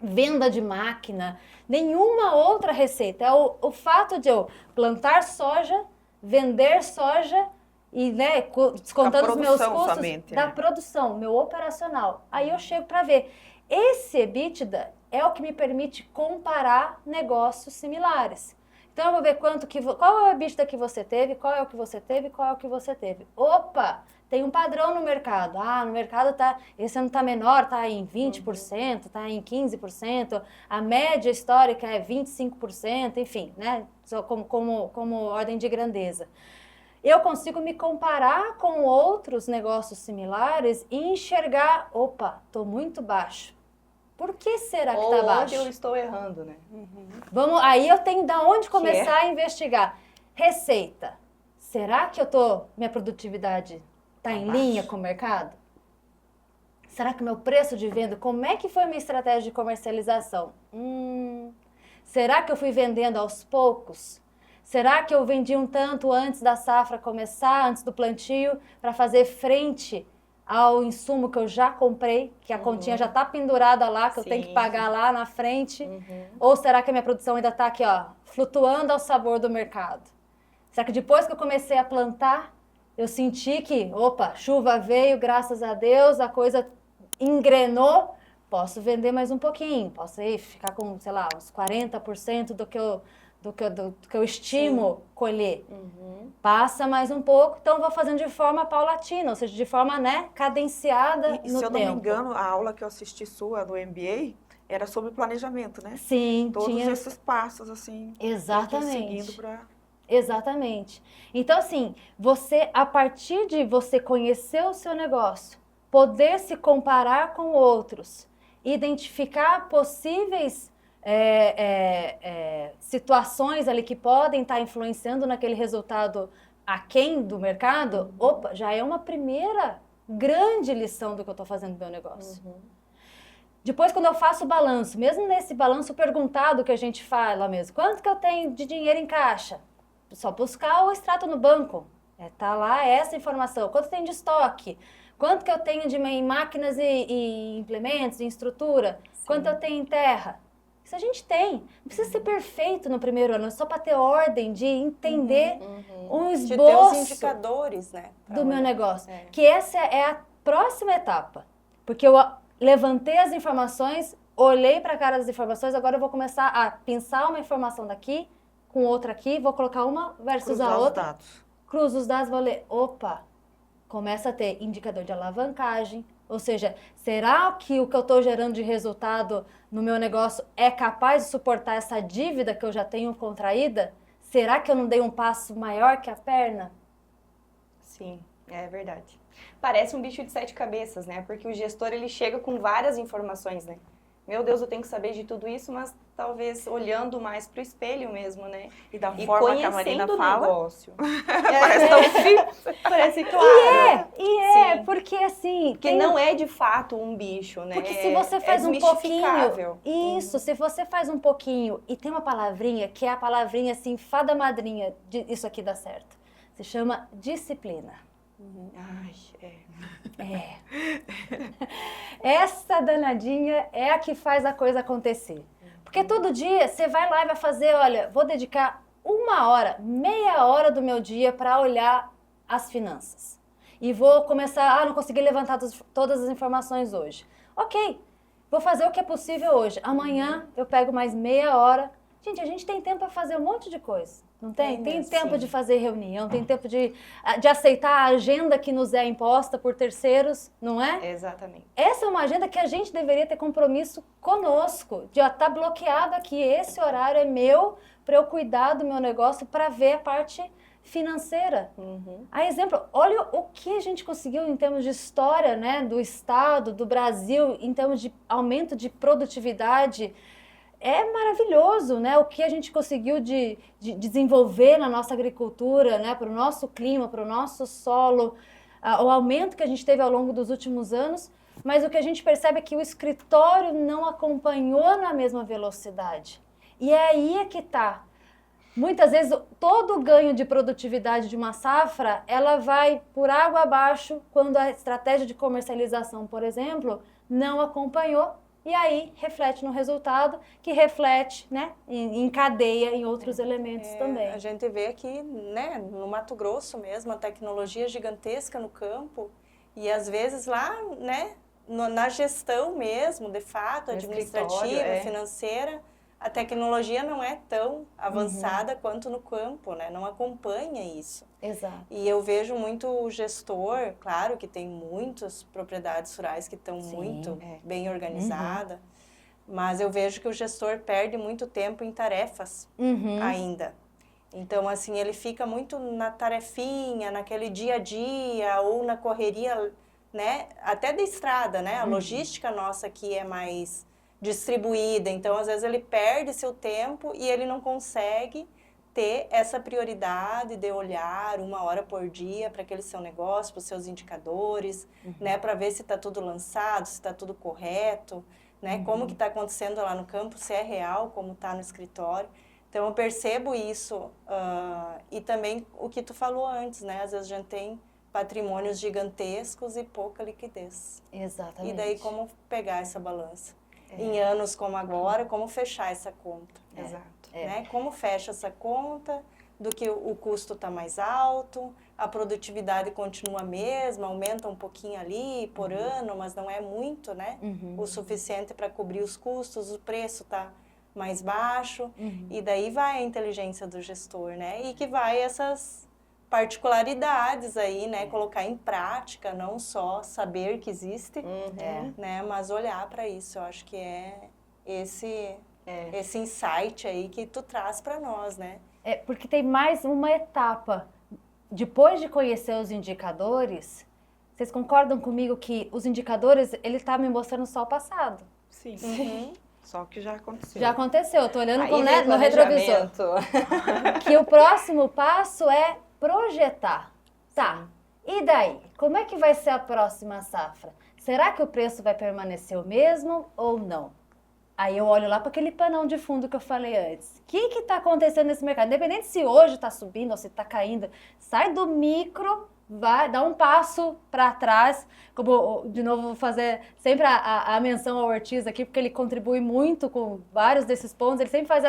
[SPEAKER 3] venda de máquina, nenhuma outra receita. É o fato de eu plantar soja, vender soja e, né, descontando os meus custos
[SPEAKER 2] somente,
[SPEAKER 3] da
[SPEAKER 2] né?
[SPEAKER 3] produção, meu operacional. Aí eu chego para ver. Esse EBITDA é o que me permite comparar negócios similares. Então eu vou ver qual é o EBITDA que você teve, qual é o que você teve, qual é o que você teve. Opa, tem um padrão no mercado. No mercado esse ano está menor, está em 20%, está em 15%, a média histórica é 25%, enfim, né? Só como ordem de grandeza. Eu consigo me comparar com outros negócios similares e enxergar, opa, estou muito baixo. Por que será que está baixo?
[SPEAKER 4] Onde eu estou errando, né?
[SPEAKER 3] Aí eu tenho da onde começar a investigar. Receita. Será que minha produtividade está em linha com o mercado? Será que meu preço de venda, como é que foi a minha estratégia de comercialização? Será que eu fui vendendo aos poucos? Será que eu vendi um tanto antes da safra começar, antes do plantio, para fazer frente ao insumo que eu já comprei, que a continha já está pendurada lá, que eu tenho que pagar lá na frente? Ou será que a minha produção ainda está aqui, flutuando ao sabor do mercado? Será que depois que eu comecei a plantar, eu senti que, chuva veio, graças a Deus, a coisa engrenou, posso vender mais um pouquinho, posso ficar com, sei lá, uns 40% do que eu estimo colher. Passa mais um pouco, então vou fazendo de forma paulatina, ou seja, de forma, né, cadenciada no tempo.
[SPEAKER 2] Se eu não me engano, a aula que eu assisti sua no MBA era sobre planejamento, né?
[SPEAKER 3] Sim,
[SPEAKER 2] todos esses passos, assim.
[SPEAKER 3] Exatamente.
[SPEAKER 2] Seguindo para...
[SPEAKER 3] Exatamente. Então, assim, a partir de você conhecer o seu negócio, poder se comparar com outros, identificar possíveis situações ali que podem estar influenciando naquele resultado aquém do mercado, já é uma primeira grande lição do que eu estou fazendo no meu negócio. Depois, quando eu faço o balanço, mesmo nesse balanço perguntado que a gente fala mesmo, quanto que eu tenho de dinheiro em caixa? Só buscar o extrato no banco, tá lá essa informação. Quanto tem de estoque? Quanto que eu tenho em máquinas e implementos, em estrutura? Sim. Quanto eu tenho em terra? Isso a gente tem. Não precisa ser perfeito no primeiro ano, só para ter ordem de entender um esboço
[SPEAKER 1] de ter os indicadores, né,
[SPEAKER 3] do meu negócio. Que essa é a próxima etapa. Porque eu levantei as informações, olhei para a cara das informações, agora eu vou começar a pensar uma informação daqui, com outra aqui, vou colocar uma versus a outra. Cruzo os dados, vou ler. Começa a ter indicador de alavancagem. Ou seja, será que o que eu estou gerando de resultado no meu negócio é capaz de suportar essa dívida que eu já tenho contraída? Será que eu não dei um passo maior que a perna?
[SPEAKER 4] Sim, é verdade. Parece um bicho de 7 cabeças, né? Porque o gestor, ele chega com várias informações, né? Meu Deus, eu tenho que saber de tudo isso, mas talvez olhando mais pro espelho mesmo, né?
[SPEAKER 2] E da forma que a Marina fala.
[SPEAKER 4] Negócio.
[SPEAKER 2] Parece tão simples.
[SPEAKER 4] Parece claro.
[SPEAKER 3] Sim. Porque assim...
[SPEAKER 4] Porque não é de fato um bicho, né?
[SPEAKER 3] Porque se você faz um pouquinho... Isso, se você faz um pouquinho... E tem uma palavrinha, que é a palavrinha assim, fada madrinha, de isso aqui dá certo. Se chama disciplina. Essa danadinha é a que faz a coisa acontecer. Porque todo dia você vai lá e vai fazer, olha, vou dedicar 1 hora, meia hora do meu dia para olhar as finanças. E vou começar, não consegui levantar todas as informações hoje. Ok, vou fazer o que é possível hoje. Amanhã eu pego mais meia hora. Gente, a gente tem tempo para fazer um monte de coisa. Não tem? Tem tempo de fazer reunião, tem tempo de aceitar a agenda que nos é imposta por terceiros, não é?
[SPEAKER 4] Exatamente.
[SPEAKER 3] Essa é uma agenda que a gente deveria ter compromisso conosco, de estar bloqueado aqui, esse horário é meu, para eu cuidar do meu negócio, para ver a parte financeira.
[SPEAKER 4] Uhum.
[SPEAKER 3] A exemplo, olha o que a gente conseguiu em termos de história, né, do Estado, do Brasil, em termos de aumento de produtividade. É maravilhoso, né, o que a gente conseguiu de desenvolver na nossa agricultura, né, para o nosso clima, para o nosso solo, o aumento que a gente teve ao longo dos últimos anos, mas o que a gente percebe é que o escritório não acompanhou na mesma velocidade. E é aí que está. Muitas vezes, todo o ganho de produtividade de uma safra, ela vai por água abaixo quando a estratégia de comercialização, por exemplo, não acompanhou. E aí, reflete no resultado, que reflete, né, em cadeia em outros elementos também.
[SPEAKER 1] A gente vê aqui, né, no Mato Grosso mesmo, a tecnologia gigantesca no campo e às vezes lá, né, na gestão mesmo, de fato,
[SPEAKER 4] No
[SPEAKER 1] administrativa, financeira, a tecnologia não é tão avançada quanto no campo, né, não acompanha isso.
[SPEAKER 3] Exato.
[SPEAKER 1] E eu vejo muito o gestor, claro que tem muitas propriedades rurais que estão muito bem organizadas, mas eu vejo que o gestor perde muito tempo em tarefas ainda. Então, assim, ele fica muito na tarefinha, naquele dia a dia ou na correria, né, até da estrada, né? A logística nossa aqui é mais distribuída, então às vezes ele perde seu tempo e ele não consegue ter essa prioridade de olhar 1 hora por dia para aquele seu negócio, para os seus indicadores, né, para ver se está tudo lançado, se está tudo correto, né, como que está acontecendo lá no campo, se é real, como está no escritório. Então eu percebo isso e também o que tu falou antes, né, às vezes a gente tem patrimônios gigantescos e pouca liquidez.
[SPEAKER 3] Exatamente.
[SPEAKER 1] E daí como pegar essa balança? Em anos como agora, como fechar essa conta?
[SPEAKER 4] Exato.
[SPEAKER 1] Né? Como fecha essa conta, do que o custo está mais alto, a produtividade continua a mesma, aumenta um pouquinho ali por ano, mas não é muito, né? O suficiente para cobrir os custos, o preço está mais baixo, e daí vai a inteligência do gestor, né? E que vai essas particularidades aí, né? Colocar em prática, não só saber que existe, né? Mas olhar para isso, eu acho que é esse insight aí que tu traz para nós, né?
[SPEAKER 3] É, porque tem mais uma etapa. Depois de conhecer os indicadores, vocês concordam comigo que os indicadores, ele tá me mostrando só o passado?
[SPEAKER 2] Sim. Só que já aconteceu.
[SPEAKER 3] Já aconteceu, eu tô olhando
[SPEAKER 4] Aí vem
[SPEAKER 3] no retrovisor.
[SPEAKER 4] planejamento.
[SPEAKER 3] Que o próximo passo é projetar. Tá, e daí? Como é que vai ser a próxima safra? Será que o preço vai permanecer o mesmo ou não? Aí eu olho lá para aquele panão de fundo que eu falei antes. O que está acontecendo nesse mercado? Independente se hoje está subindo ou se está caindo, sai do micro, vai dar um passo para trás. Como, de novo, vou fazer sempre a menção ao Ortiz aqui, porque ele contribui muito com vários desses pontos. Ele sempre faz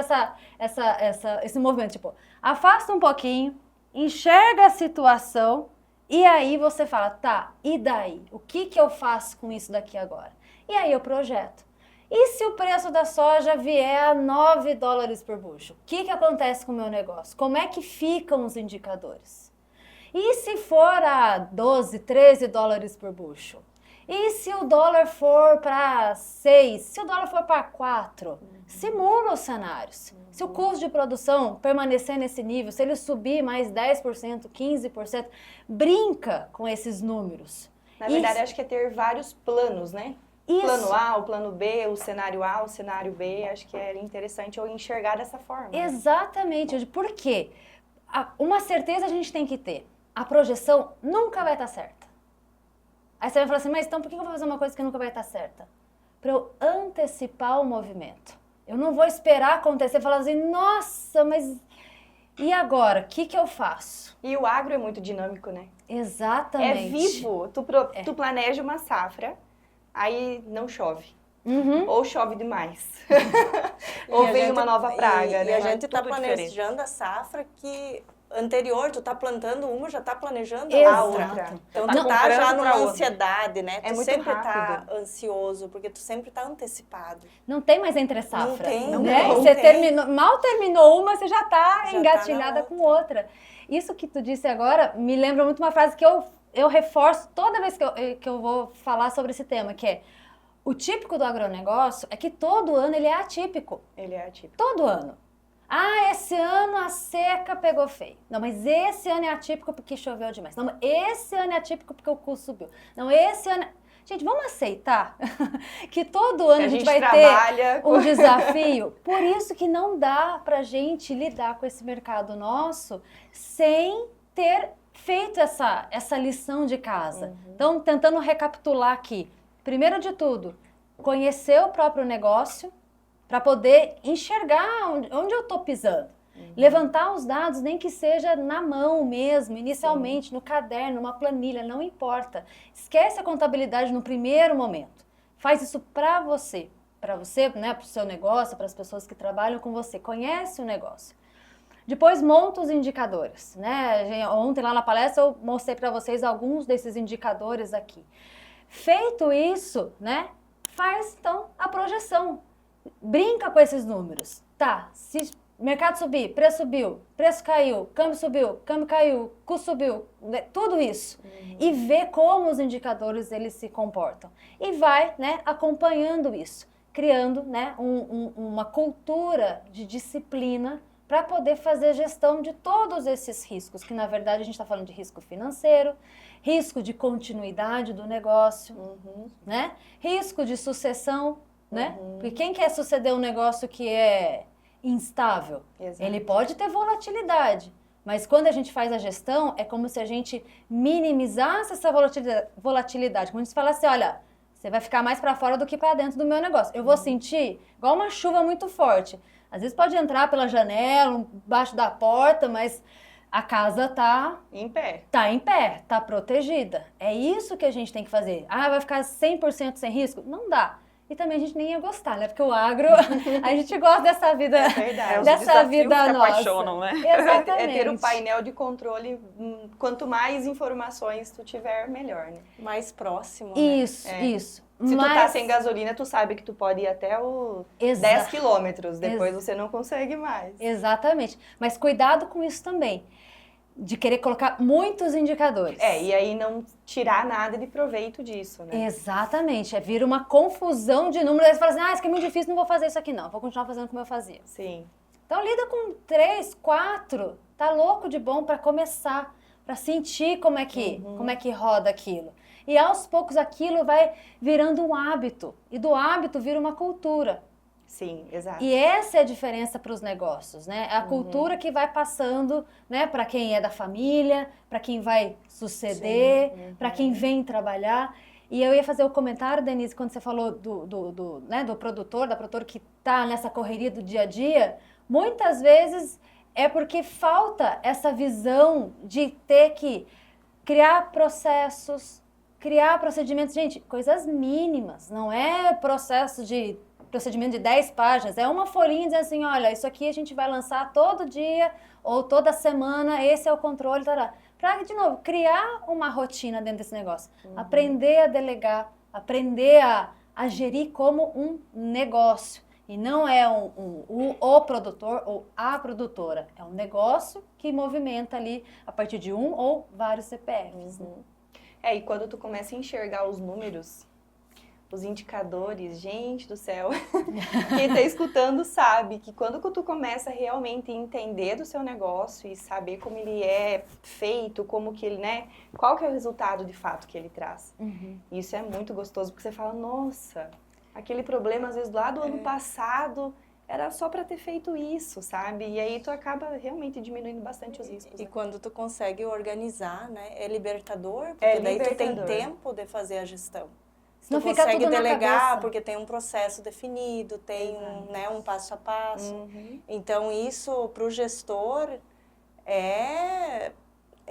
[SPEAKER 3] esse movimento, tipo, afasta um pouquinho, enxerga a situação e aí você fala, tá, e daí? O que eu faço com isso daqui agora? E aí eu projeto. E se o preço da soja vier a $9 por bushel? O que acontece com o meu negócio? Como é que ficam os indicadores? E se for a 12, 13 dólares por bushel? E se o dólar for para 6? Se o dólar for para 4? Simula os cenários. Se o custo de produção permanecer nesse nível, se ele subir mais 10%, 15%, brinca com esses números.
[SPEAKER 4] Na verdade, acho que é ter vários planos, né?
[SPEAKER 3] Isso.
[SPEAKER 4] Plano A, o plano B, o cenário A, o cenário B, acho que é interessante eu enxergar dessa forma.
[SPEAKER 3] Exatamente. Por quê? Uma certeza a gente tem que ter. A projeção nunca vai estar certa. Aí você vai falar assim, mas então por que eu vou fazer uma coisa que nunca vai estar certa? Para eu antecipar o movimento. Eu não vou esperar acontecer e falar assim, nossa, mas e agora? O que eu faço?
[SPEAKER 4] E o agro é muito dinâmico, né?
[SPEAKER 3] Exatamente.
[SPEAKER 4] É vivo. Tu planeja uma safra, aí não chove. Ou chove demais. Ou vem uma nova praga, né?
[SPEAKER 1] E a gente está
[SPEAKER 2] Tudo
[SPEAKER 1] planejando a safra que anterior, tu tá plantando uma, já tá planejando
[SPEAKER 3] Exato.
[SPEAKER 1] a outra. Então
[SPEAKER 2] Tá
[SPEAKER 1] tu tá já
[SPEAKER 2] comprando
[SPEAKER 1] numa
[SPEAKER 2] pra outra.
[SPEAKER 1] ansiedade, né?
[SPEAKER 4] É
[SPEAKER 1] Tu
[SPEAKER 4] muito
[SPEAKER 1] sempre
[SPEAKER 4] rápido.
[SPEAKER 1] tá ansioso, porque tu sempre tá antecipado.
[SPEAKER 3] Não tem mais entre safra.
[SPEAKER 1] Não tem,
[SPEAKER 3] né?
[SPEAKER 1] não
[SPEAKER 3] Você
[SPEAKER 1] tem.
[SPEAKER 3] mal terminou uma, você já tá
[SPEAKER 1] Já
[SPEAKER 3] engatilhada
[SPEAKER 1] tá
[SPEAKER 3] com outra. Isso que tu disse agora me lembra muito uma frase que eu reforço toda vez que eu vou falar sobre esse tema, que é o típico do agronegócio é que todo ano ele é atípico.
[SPEAKER 4] Ele é atípico.
[SPEAKER 3] Todo ano. Ah, esse ano a seca pegou feio. Não, mas esse ano é atípico porque choveu demais. Não, mas esse ano é atípico porque o custo subiu. Não, esse ano... Gente, vamos aceitar que todo ano a gente vai ter um desafio. Por isso que não dá pra gente lidar com esse mercado nosso sem ter feito essa lição de casa. Então, tentando recapitular aqui. Primeiro de tudo, conhecer o próprio negócio para poder enxergar onde eu estou pisando. Levantar os dados, nem que seja na mão mesmo, inicialmente, no caderno, numa planilha, não importa. Esquece a contabilidade no primeiro momento. Faz isso para você, né, para o seu negócio, para as pessoas que trabalham com você. Conhece o negócio. Depois monta os indicadores, né? Ontem lá na palestra eu mostrei para vocês alguns desses indicadores aqui. Feito isso, né? Faz então a projeção. Brinca com esses números. Tá, se mercado subir, preço caiu, câmbio subiu, câmbio caiu, custo subiu, tudo isso. E vê como os indicadores eles se comportam. E vai, né, acompanhando isso, criando, né, uma cultura de disciplina para poder fazer gestão de todos esses riscos, que na verdade a gente está falando de risco financeiro, risco de continuidade do negócio, né, risco de sucessão, né, porque quem quer suceder um negócio que é instável, ele pode ter volatilidade, mas quando a gente faz a gestão, é como se a gente minimizasse essa volatilidade, como a gente falasse, olha, você vai ficar mais para fora do que para dentro do meu negócio. Eu vou sentir igual uma chuva muito forte. Às vezes pode entrar pela janela, embaixo da porta, mas a casa tá
[SPEAKER 4] em pé.
[SPEAKER 3] Tá em pé, tá protegida. É isso que a gente tem que fazer. Ah, vai ficar 100% sem risco? Não dá. E também a gente nem ia gostar, né? Porque o agro, a gente gosta dessa vida, dessa vida nossa.
[SPEAKER 2] Apaixonam, né?
[SPEAKER 3] Exatamente.
[SPEAKER 4] É ter um painel de controle, quanto mais informações tu tiver, melhor, né?
[SPEAKER 1] Mais próximo,
[SPEAKER 3] Isso,
[SPEAKER 1] né?
[SPEAKER 3] isso.
[SPEAKER 4] Se tu tá sem gasolina, tu sabe que tu pode ir até os 10 quilômetros, depois você não consegue mais.
[SPEAKER 3] Exatamente. Mas cuidado com isso também, de querer colocar muitos indicadores.
[SPEAKER 4] E aí não tirar nada de proveito disso, né?
[SPEAKER 3] Exatamente. Vira uma confusão de números. Aí você fala assim, isso aqui é muito difícil, não vou fazer isso aqui não. Vou continuar fazendo como eu fazia.
[SPEAKER 4] Sim.
[SPEAKER 3] Então lida com 3, 4, tá louco de bom para começar, para sentir como é que roda aquilo. E aos poucos aquilo vai virando um hábito. E do hábito vira uma cultura.
[SPEAKER 4] Sim, exato.
[SPEAKER 3] E essa é a diferença para os negócios, né? A cultura que vai passando, né, para quem é da família, para quem vai suceder, para quem vem trabalhar. E eu ia fazer o comentário, Denise, quando você falou do produtor, da produtora que está nessa correria do dia a dia, muitas vezes é porque falta essa visão de ter que criar processos, criar procedimentos. Gente, coisas mínimas, não é procedimento de 10 páginas, é uma folhinha dizendo assim, olha, isso aqui a gente vai lançar todo dia ou toda semana, esse é o controle, para, de novo, criar uma rotina dentro desse negócio, aprender a delegar, aprender a gerir como um negócio, e não é o produtor ou a produtora, é um negócio que movimenta ali a partir de um ou vários CPFs.
[SPEAKER 4] E quando tu começa a enxergar os números, os indicadores, gente do céu, quem está escutando sabe que quando tu começa a realmente entender do seu negócio e saber como ele é feito, como que ele, né, qual que é o resultado de fato que ele traz. Isso é muito gostoso, porque você fala, nossa, aquele problema às vezes lá do ano passado era só para ter feito isso, sabe? E aí tu acaba realmente diminuindo bastante os riscos.
[SPEAKER 1] E quando tu consegue organizar, né, é libertador, porque daí tu tem tempo de fazer a gestão.
[SPEAKER 3] Não
[SPEAKER 1] tu
[SPEAKER 3] fica
[SPEAKER 1] consegue
[SPEAKER 3] tudo
[SPEAKER 1] delegar,
[SPEAKER 3] na cabeça.
[SPEAKER 1] porque tem um processo definido, tem um passo a passo. Então, isso para o gestor é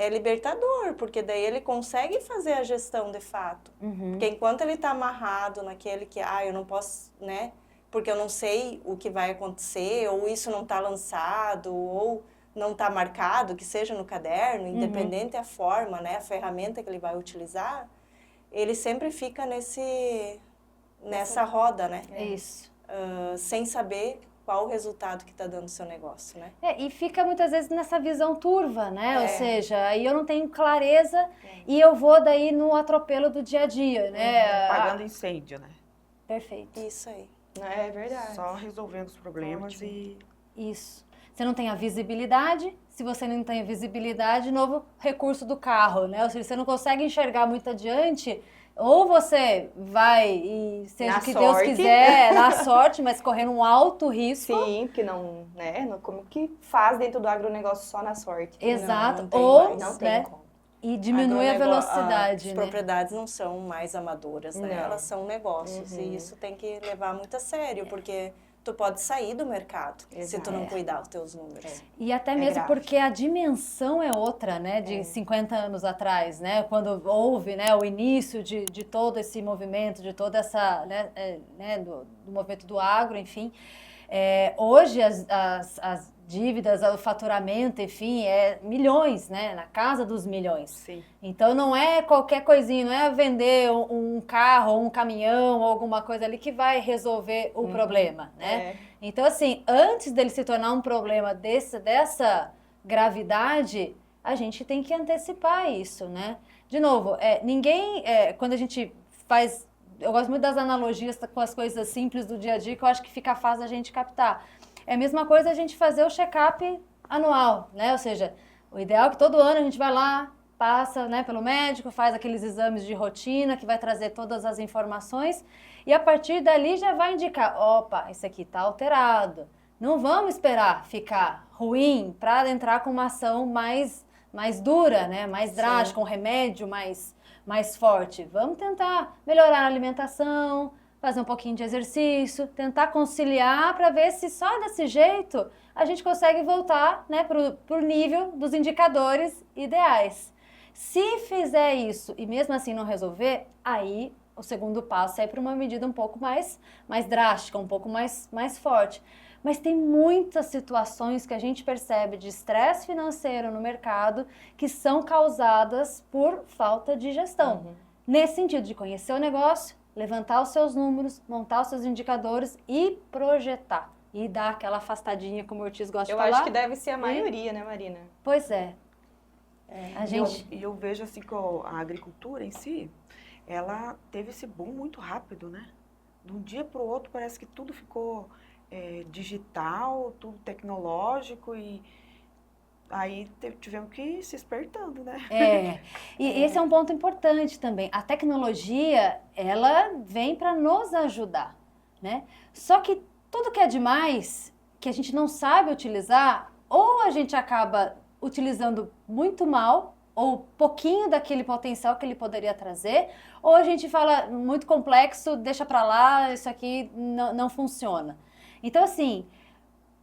[SPEAKER 1] libertador, porque daí ele consegue fazer a gestão de fato. Porque enquanto ele está amarrado naquele que, eu não posso, né, porque eu não sei o que vai acontecer, ou isso não está lançado, ou não está marcado, que seja no caderno, independente da forma, né, a ferramenta que ele vai utilizar, ele sempre fica nessa roda, né?
[SPEAKER 3] É isso.
[SPEAKER 1] Sem saber qual o resultado que está dando o seu negócio, né?
[SPEAKER 3] E fica muitas vezes nessa visão turva, né? Ou seja, aí eu não tenho clareza e eu vou daí no atropelo do dia a dia, né?
[SPEAKER 2] Apagando incêndio, né?
[SPEAKER 3] Perfeito.
[SPEAKER 1] Isso aí.
[SPEAKER 4] É verdade.
[SPEAKER 2] Só resolvendo os problemas.
[SPEAKER 3] Isso. você não tem a visibilidade. Se você não tem visibilidade, novo recurso do carro, né? Ou seja, você não consegue enxergar muito adiante, ou você vai e seja o que Deus quiser, na sorte, mas correndo um alto risco.
[SPEAKER 4] Sim, porque não, né? Como que faz dentro do agronegócio só na sorte?
[SPEAKER 3] Exato.
[SPEAKER 1] Não tem
[SPEAKER 3] Ou,
[SPEAKER 1] mais.
[SPEAKER 4] Não tem
[SPEAKER 3] né?
[SPEAKER 4] como.
[SPEAKER 3] E diminui a velocidade,
[SPEAKER 1] As
[SPEAKER 3] né?
[SPEAKER 1] propriedades não são mais amadoras, né?
[SPEAKER 4] Não.
[SPEAKER 1] Elas são negócios.
[SPEAKER 4] Uhum.
[SPEAKER 1] E isso tem que levar muito a sério, porque tu pode sair do mercado se tu não
[SPEAKER 3] Exato.
[SPEAKER 1] cuidar dos teus números.
[SPEAKER 3] E até mesmo
[SPEAKER 4] grave.
[SPEAKER 3] porque a dimensão é outra, né? De 50 anos atrás, né? Quando houve, né, o início de todo esse movimento, de toda essa, né, do movimento do agro, enfim. Hoje as dívidas, o faturamento, enfim, é milhões, né? Na casa dos milhões.
[SPEAKER 4] Sim.
[SPEAKER 3] Então não é qualquer coisinha, não é vender um carro, ou um caminhão, ou alguma coisa ali que vai resolver o problema, né? Então, assim, antes dele se tornar um problema dessa gravidade, a gente tem que antecipar isso, né? De novo, quando a gente faz... Eu gosto muito das analogias com as coisas simples do dia a dia, que eu acho que fica fácil a gente captar. É a mesma coisa a gente fazer o check-up anual, né? Ou seja, o ideal é que todo ano a gente vai lá, passa, né, pelo médico, faz aqueles exames de rotina que vai trazer todas as informações e a partir dali já vai indicar, opa, isso aqui está alterado. Não vamos esperar ficar ruim para entrar com uma ação mais dura, né, mais drástica, um remédio mais forte. Vamos tentar melhorar a alimentação, fazer um pouquinho de exercício, tentar conciliar para ver se só desse jeito a gente consegue voltar, né, para o nível dos indicadores ideais. Se fizer isso e mesmo assim não resolver, aí o segundo passo é para uma medida um pouco mais drástica, um pouco mais forte. Mas tem muitas situações que a gente percebe de estresse financeiro no mercado que são causadas por falta de gestão. Nesse sentido de conhecer o negócio, levantar os seus números, montar os seus indicadores e projetar. E dar aquela afastadinha, como o Ortiz gosta de falar.
[SPEAKER 4] Eu acho que deve ser a maioria, né, Marina?
[SPEAKER 3] Pois é.
[SPEAKER 2] Eu vejo assim que a agricultura em si, ela teve esse boom muito rápido, né? De um dia para o outro parece que tudo ficou digital, tudo tecnológico e aí tivemos que ir se espertando, né?
[SPEAKER 3] E esse é um ponto importante também. A tecnologia, ela vem para nos ajudar, né? Só que tudo que é demais, que a gente não sabe utilizar, ou a gente acaba utilizando muito mal, ou pouquinho daquele potencial que ele poderia trazer, ou a gente fala muito complexo, deixa para lá, isso aqui não funciona. Então, assim,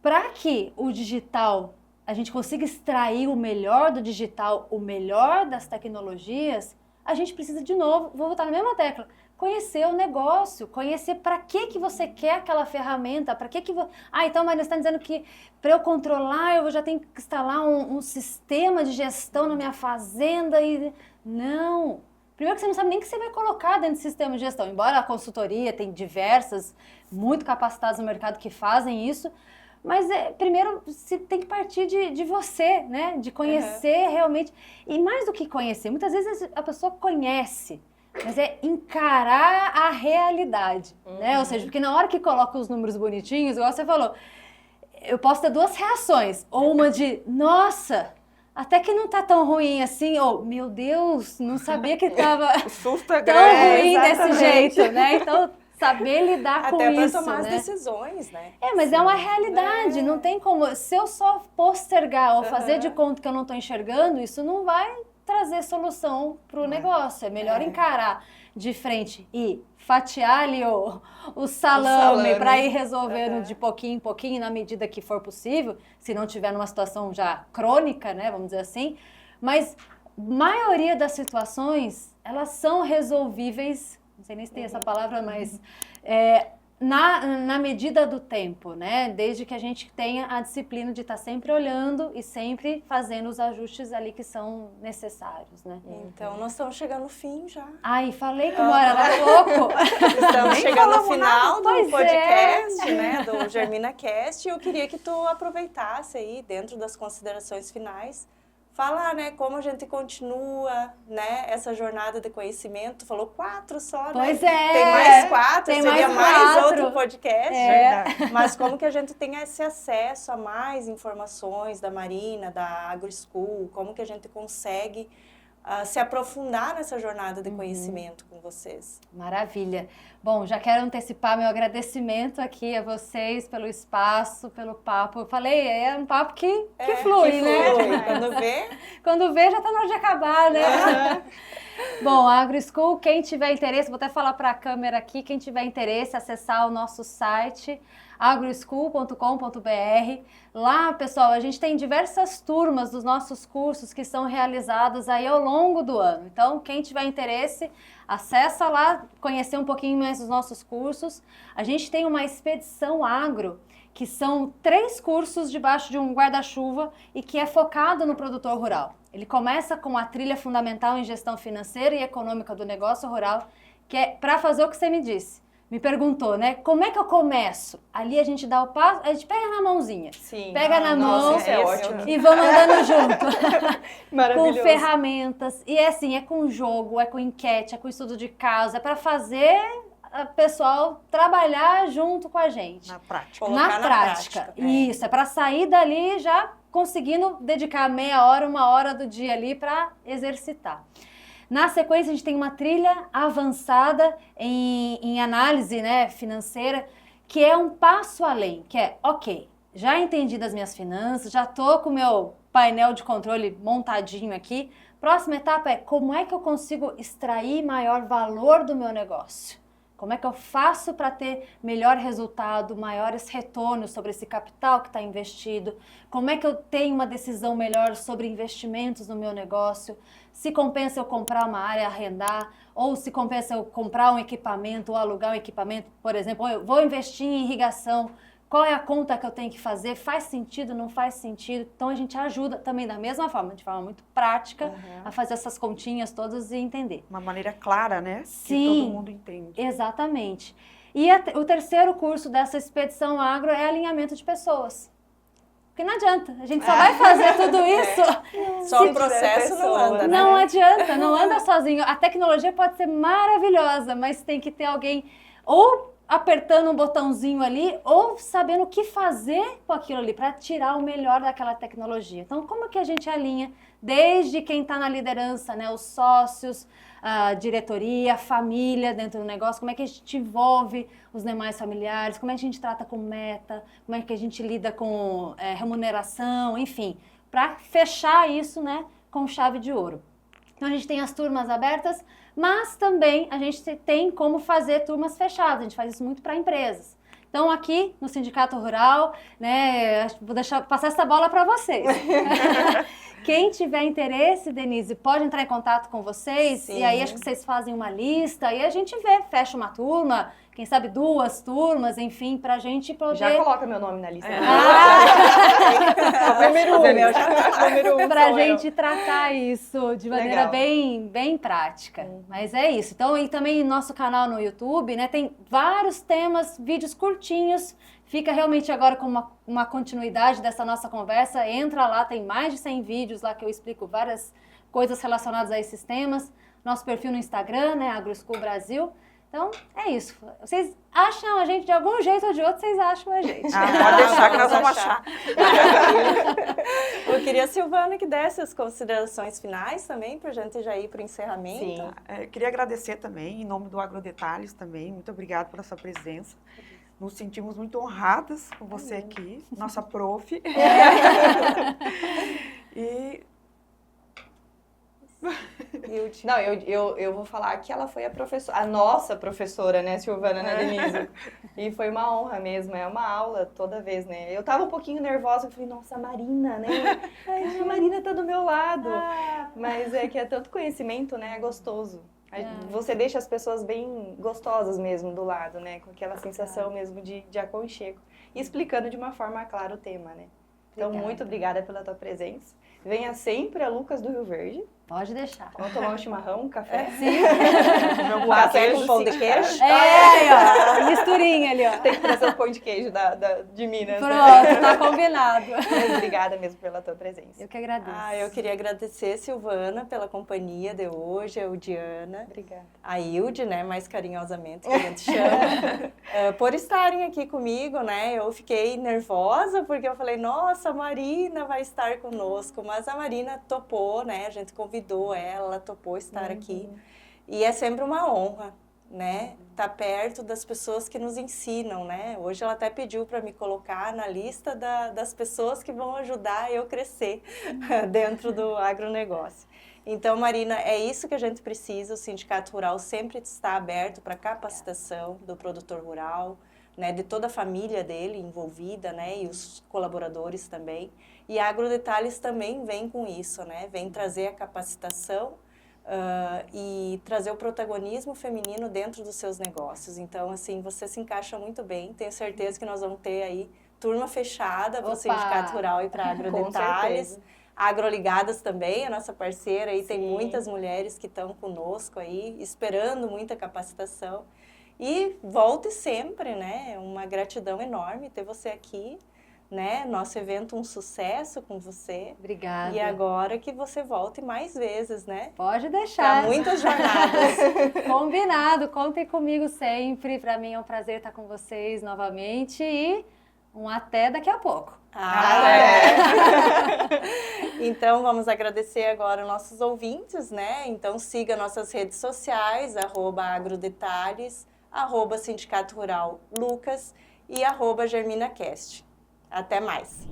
[SPEAKER 3] para que o digital, a gente consiga extrair o melhor do digital, o melhor das tecnologias, a gente precisa, de novo, vou voltar na mesma tecla, conhecer o negócio, conhecer para que você quer aquela ferramenta, para que então, Marina, você está dizendo que para eu controlar, eu já tenho que instalar um sistema de gestão na minha fazenda e... Não! Primeiro que você não sabe nem o que você vai colocar dentro do sistema de gestão, embora a consultoria tem diversas, muito capacitadas no mercado que fazem isso, mas primeiro você tem que partir de você, né? De conhecer realmente. E mais do que conhecer, muitas vezes a pessoa conhece, mas é encarar a realidade, né? Ou seja, porque na hora que coloca os números bonitinhos, igual você falou, eu posso ter duas reações. Ou uma de, nossa, até que não tá tão ruim assim, ou, meu Deus, não sabia que tava tão ruim desse jeito, né? Então, saber lidar com isso,
[SPEAKER 1] até para tomar as
[SPEAKER 3] né?
[SPEAKER 1] decisões, né?
[SPEAKER 3] Mas é uma realidade, não tem como... Se eu só postergar ou fazer de conta que eu não estou enxergando, isso não vai trazer solução para o negócio. É melhor encarar de frente e fatiar ali o salame para ir resolvendo de pouquinho em pouquinho, na medida que for possível, se não tiver numa situação já crônica, né, vamos dizer assim. Mas a maioria das situações, elas são resolvíveis, não sei nem se tem essa palavra, mas na medida do tempo, né? Desde que a gente tenha a disciplina de estar sempre olhando e sempre fazendo os ajustes ali que são necessários, né?
[SPEAKER 1] Então, nós estamos chegando no fim já.
[SPEAKER 3] Ai, falei que uma hora era pouco.
[SPEAKER 1] Estamos chegando no final do
[SPEAKER 3] Pois
[SPEAKER 1] podcast, né? Do GerminaCast. E eu queria que tu aproveitasse aí, dentro das considerações finais, falar, né, como a gente continua, né, essa jornada de conhecimento. Falou 4 só, né?
[SPEAKER 3] Pois é.
[SPEAKER 1] Tem mais 4,
[SPEAKER 3] Tem
[SPEAKER 1] seria
[SPEAKER 3] mais 4.
[SPEAKER 1] outro podcast.
[SPEAKER 2] Verdade.
[SPEAKER 1] Mas como que a gente tem esse acesso a mais informações da Marina, da AgroSchool, como que a gente consegue se aprofundar nessa jornada de conhecimento com vocês.
[SPEAKER 3] Maravilha. Bom, já quero antecipar meu agradecimento aqui a vocês pelo espaço, pelo papo. Eu falei, é um papo que flui, né?
[SPEAKER 1] Flui. Quando vê...
[SPEAKER 3] Quando vê, já tá na hora de acabar, né? Bom, a AgroSchool, quem tiver interesse, vou até falar para a câmera aqui, quem tiver interesse, acessar o nosso site, agroschool.com.br. Lá, pessoal, a gente tem diversas turmas dos nossos cursos que são realizados aí ao longo do ano. Então, quem tiver interesse, acessa lá, conhecer um pouquinho mais dos nossos cursos. A gente tem uma expedição agro, que são 3 cursos debaixo de um guarda-chuva e que é focado no produtor rural. Ele começa com a trilha fundamental em gestão financeira e econômica do negócio rural, que é para fazer o que você me disse. Me perguntou, né? Como é que eu começo? Ali a gente dá o passo, a gente pega na mãozinha.
[SPEAKER 1] Sim.
[SPEAKER 3] Pega na mão
[SPEAKER 4] isso é ótimo.
[SPEAKER 3] e vamos andando junto.
[SPEAKER 4] Maravilhoso.
[SPEAKER 3] Com ferramentas. E é assim, é com jogo, é com enquete, é com estudo de caso, é para fazer o pessoal trabalhar junto com a gente.
[SPEAKER 2] Na prática.
[SPEAKER 1] Colocar
[SPEAKER 3] Na
[SPEAKER 1] na
[SPEAKER 3] prática.
[SPEAKER 1] prática.
[SPEAKER 3] Isso, é para sair dali já conseguindo dedicar meia hora, 1 hora do dia ali para exercitar. Na sequência, a gente tem uma trilha avançada em análise, né, financeira, que é um passo além, que é, ok, já entendi das minhas finanças, já tô com o meu painel de controle montadinho aqui. Próxima etapa é como é que eu consigo extrair maior valor do meu negócio? Como é que eu faço para ter melhor resultado, maiores retornos sobre esse capital que está investido? Como é que eu tenho uma decisão melhor sobre investimentos no meu negócio? Se compensa eu comprar uma área, arrendar, ou se compensa eu comprar um equipamento ou alugar um equipamento, por exemplo, eu vou investir em irrigação, qual é a conta que eu tenho que fazer? Faz sentido, não faz sentido? Então a gente ajuda também da mesma forma, de forma muito prática, a fazer essas continhas todas e entender.
[SPEAKER 2] Uma maneira clara, né?
[SPEAKER 3] Sim.
[SPEAKER 2] Que todo mundo entende.
[SPEAKER 3] Exatamente. E o terceiro curso dessa expedição agro é alinhamento de pessoas. Porque não adianta, a gente só vai fazer tudo isso.
[SPEAKER 1] Só o processo não anda, né?
[SPEAKER 3] Não adianta, não anda sozinho. A tecnologia pode ser maravilhosa, mas tem que ter alguém ou apertando um botãozinho ali ou sabendo o que fazer com aquilo ali para tirar o melhor daquela tecnologia. Então, como que a gente alinha desde quem está na liderança, né, os sócios, a diretoria, a família dentro do negócio, como é que a gente envolve os demais familiares, como é que a gente trata com meta, como é que a gente lida com remuneração, enfim, para fechar isso, né, com chave de ouro. Então, a gente tem as turmas abertas, mas também a gente tem como fazer turmas fechadas, a gente faz isso muito para empresas. Então, aqui no Sindicato Rural, né, vou passar essa bola para vocês. Quem tiver interesse, Denise, pode entrar em contato com vocês. Sim. E aí acho que vocês fazem uma lista e a gente fecha uma turma, quem sabe 2 turmas, enfim, pra gente poder...
[SPEAKER 4] Já coloca meu nome na lista.
[SPEAKER 1] Número 1.
[SPEAKER 3] Pra gente tratar isso de maneira bem prática. Mas é isso. Então, e também nosso canal no YouTube, né, tem vários temas, vídeos curtinhos. Fica realmente agora com uma continuidade dessa nossa conversa. Entra lá, tem mais de 100 vídeos lá que eu explico várias coisas relacionadas a esses temas. Nosso perfil no Instagram, né, AgroSchool Brasil. Então, é isso. Vocês acham a gente de algum jeito ou de outro, vocês acham a gente.
[SPEAKER 2] Pode deixar que nós vamos achar.
[SPEAKER 1] Eu queria, Silvana, que desse as considerações finais também, para a gente já ir para o encerramento.
[SPEAKER 4] Sim.
[SPEAKER 2] Queria agradecer também, em nome do AgroDetalhes também. Muito obrigada pela sua presença. Nos sentimos muito honradas com você aqui, nossa prof. E...
[SPEAKER 4] Não, eu vou falar que ela foi a nossa professora, né, Silvana, né, Denise? E foi uma honra mesmo, é uma aula toda vez, né? Eu tava um pouquinho nervosa, eu falei, nossa, a Marina, né? A Marina tá do meu lado. Mas é que é tanto conhecimento, né, é gostoso. Você deixa as pessoas bem gostosas mesmo do lado, né? Com aquela sensação mesmo de aconchego. E explicando de uma forma clara o tema, né? Então, muito obrigada pela tua presença. Venha sempre a Lucas do Rio Verde.
[SPEAKER 3] Pode deixar.
[SPEAKER 4] Vamos tomar um chimarrão, um café?
[SPEAKER 3] Sim.
[SPEAKER 2] Meu
[SPEAKER 1] Café
[SPEAKER 2] queijo,
[SPEAKER 1] com pão de
[SPEAKER 2] sim.
[SPEAKER 1] queijo?
[SPEAKER 3] É, aí, ó, misturinha ali, ó.
[SPEAKER 4] Tem que trazer o pão de queijo de Minas, né?
[SPEAKER 3] Pronto, tá combinado.
[SPEAKER 4] Mas obrigada mesmo pela tua presença.
[SPEAKER 3] Eu que agradeço.
[SPEAKER 1] Eu queria agradecer, Silvana, pela companhia de hoje, a Eudiana,
[SPEAKER 4] Obrigada.
[SPEAKER 1] a Hilde, né, mais carinhosamente que a gente chama, por estarem aqui comigo, né? Eu fiquei nervosa porque eu falei, nossa, a Marina vai estar conosco, mas a Marina topou, né? A gente convidou ela topou estar aqui. E é sempre uma honra, né? Estar perto das pessoas que nos ensinam, né? Hoje ela até pediu para me colocar na lista das pessoas que vão ajudar eu crescer dentro do agronegócio. Então, Marina, é isso que a gente precisa. O Sindicato Rural sempre está aberto para capacitação do produtor rural, né? De toda a família dele envolvida, né? E os colaboradores também. E a Agrodetalhes também vem com isso, né? Vem trazer a capacitação e trazer o protagonismo feminino dentro dos seus negócios. Então, assim, você se encaixa muito bem. Tenho certeza que nós vamos ter aí turma fechada para o Sindicato Rural e para a Agrodetalhes. Agroligadas também, a nossa parceira, aí tem muitas mulheres que estão conosco aí, esperando muita capacitação. E volte sempre, né? Uma gratidão enorme ter você aqui. Né? Nosso evento um sucesso com você.
[SPEAKER 3] Obrigada.
[SPEAKER 1] E agora que você volte mais vezes, né?
[SPEAKER 3] Pode deixar.
[SPEAKER 1] Para muitas jornadas.
[SPEAKER 3] Combinado, contem comigo sempre. Para mim é um prazer estar com vocês novamente e um até daqui a pouco.
[SPEAKER 1] Então vamos agradecer agora os nossos ouvintes, né? Então siga nossas redes sociais, @agrodetalhes, @Sindicato Rural Lucas e @GerminaCast. Até mais!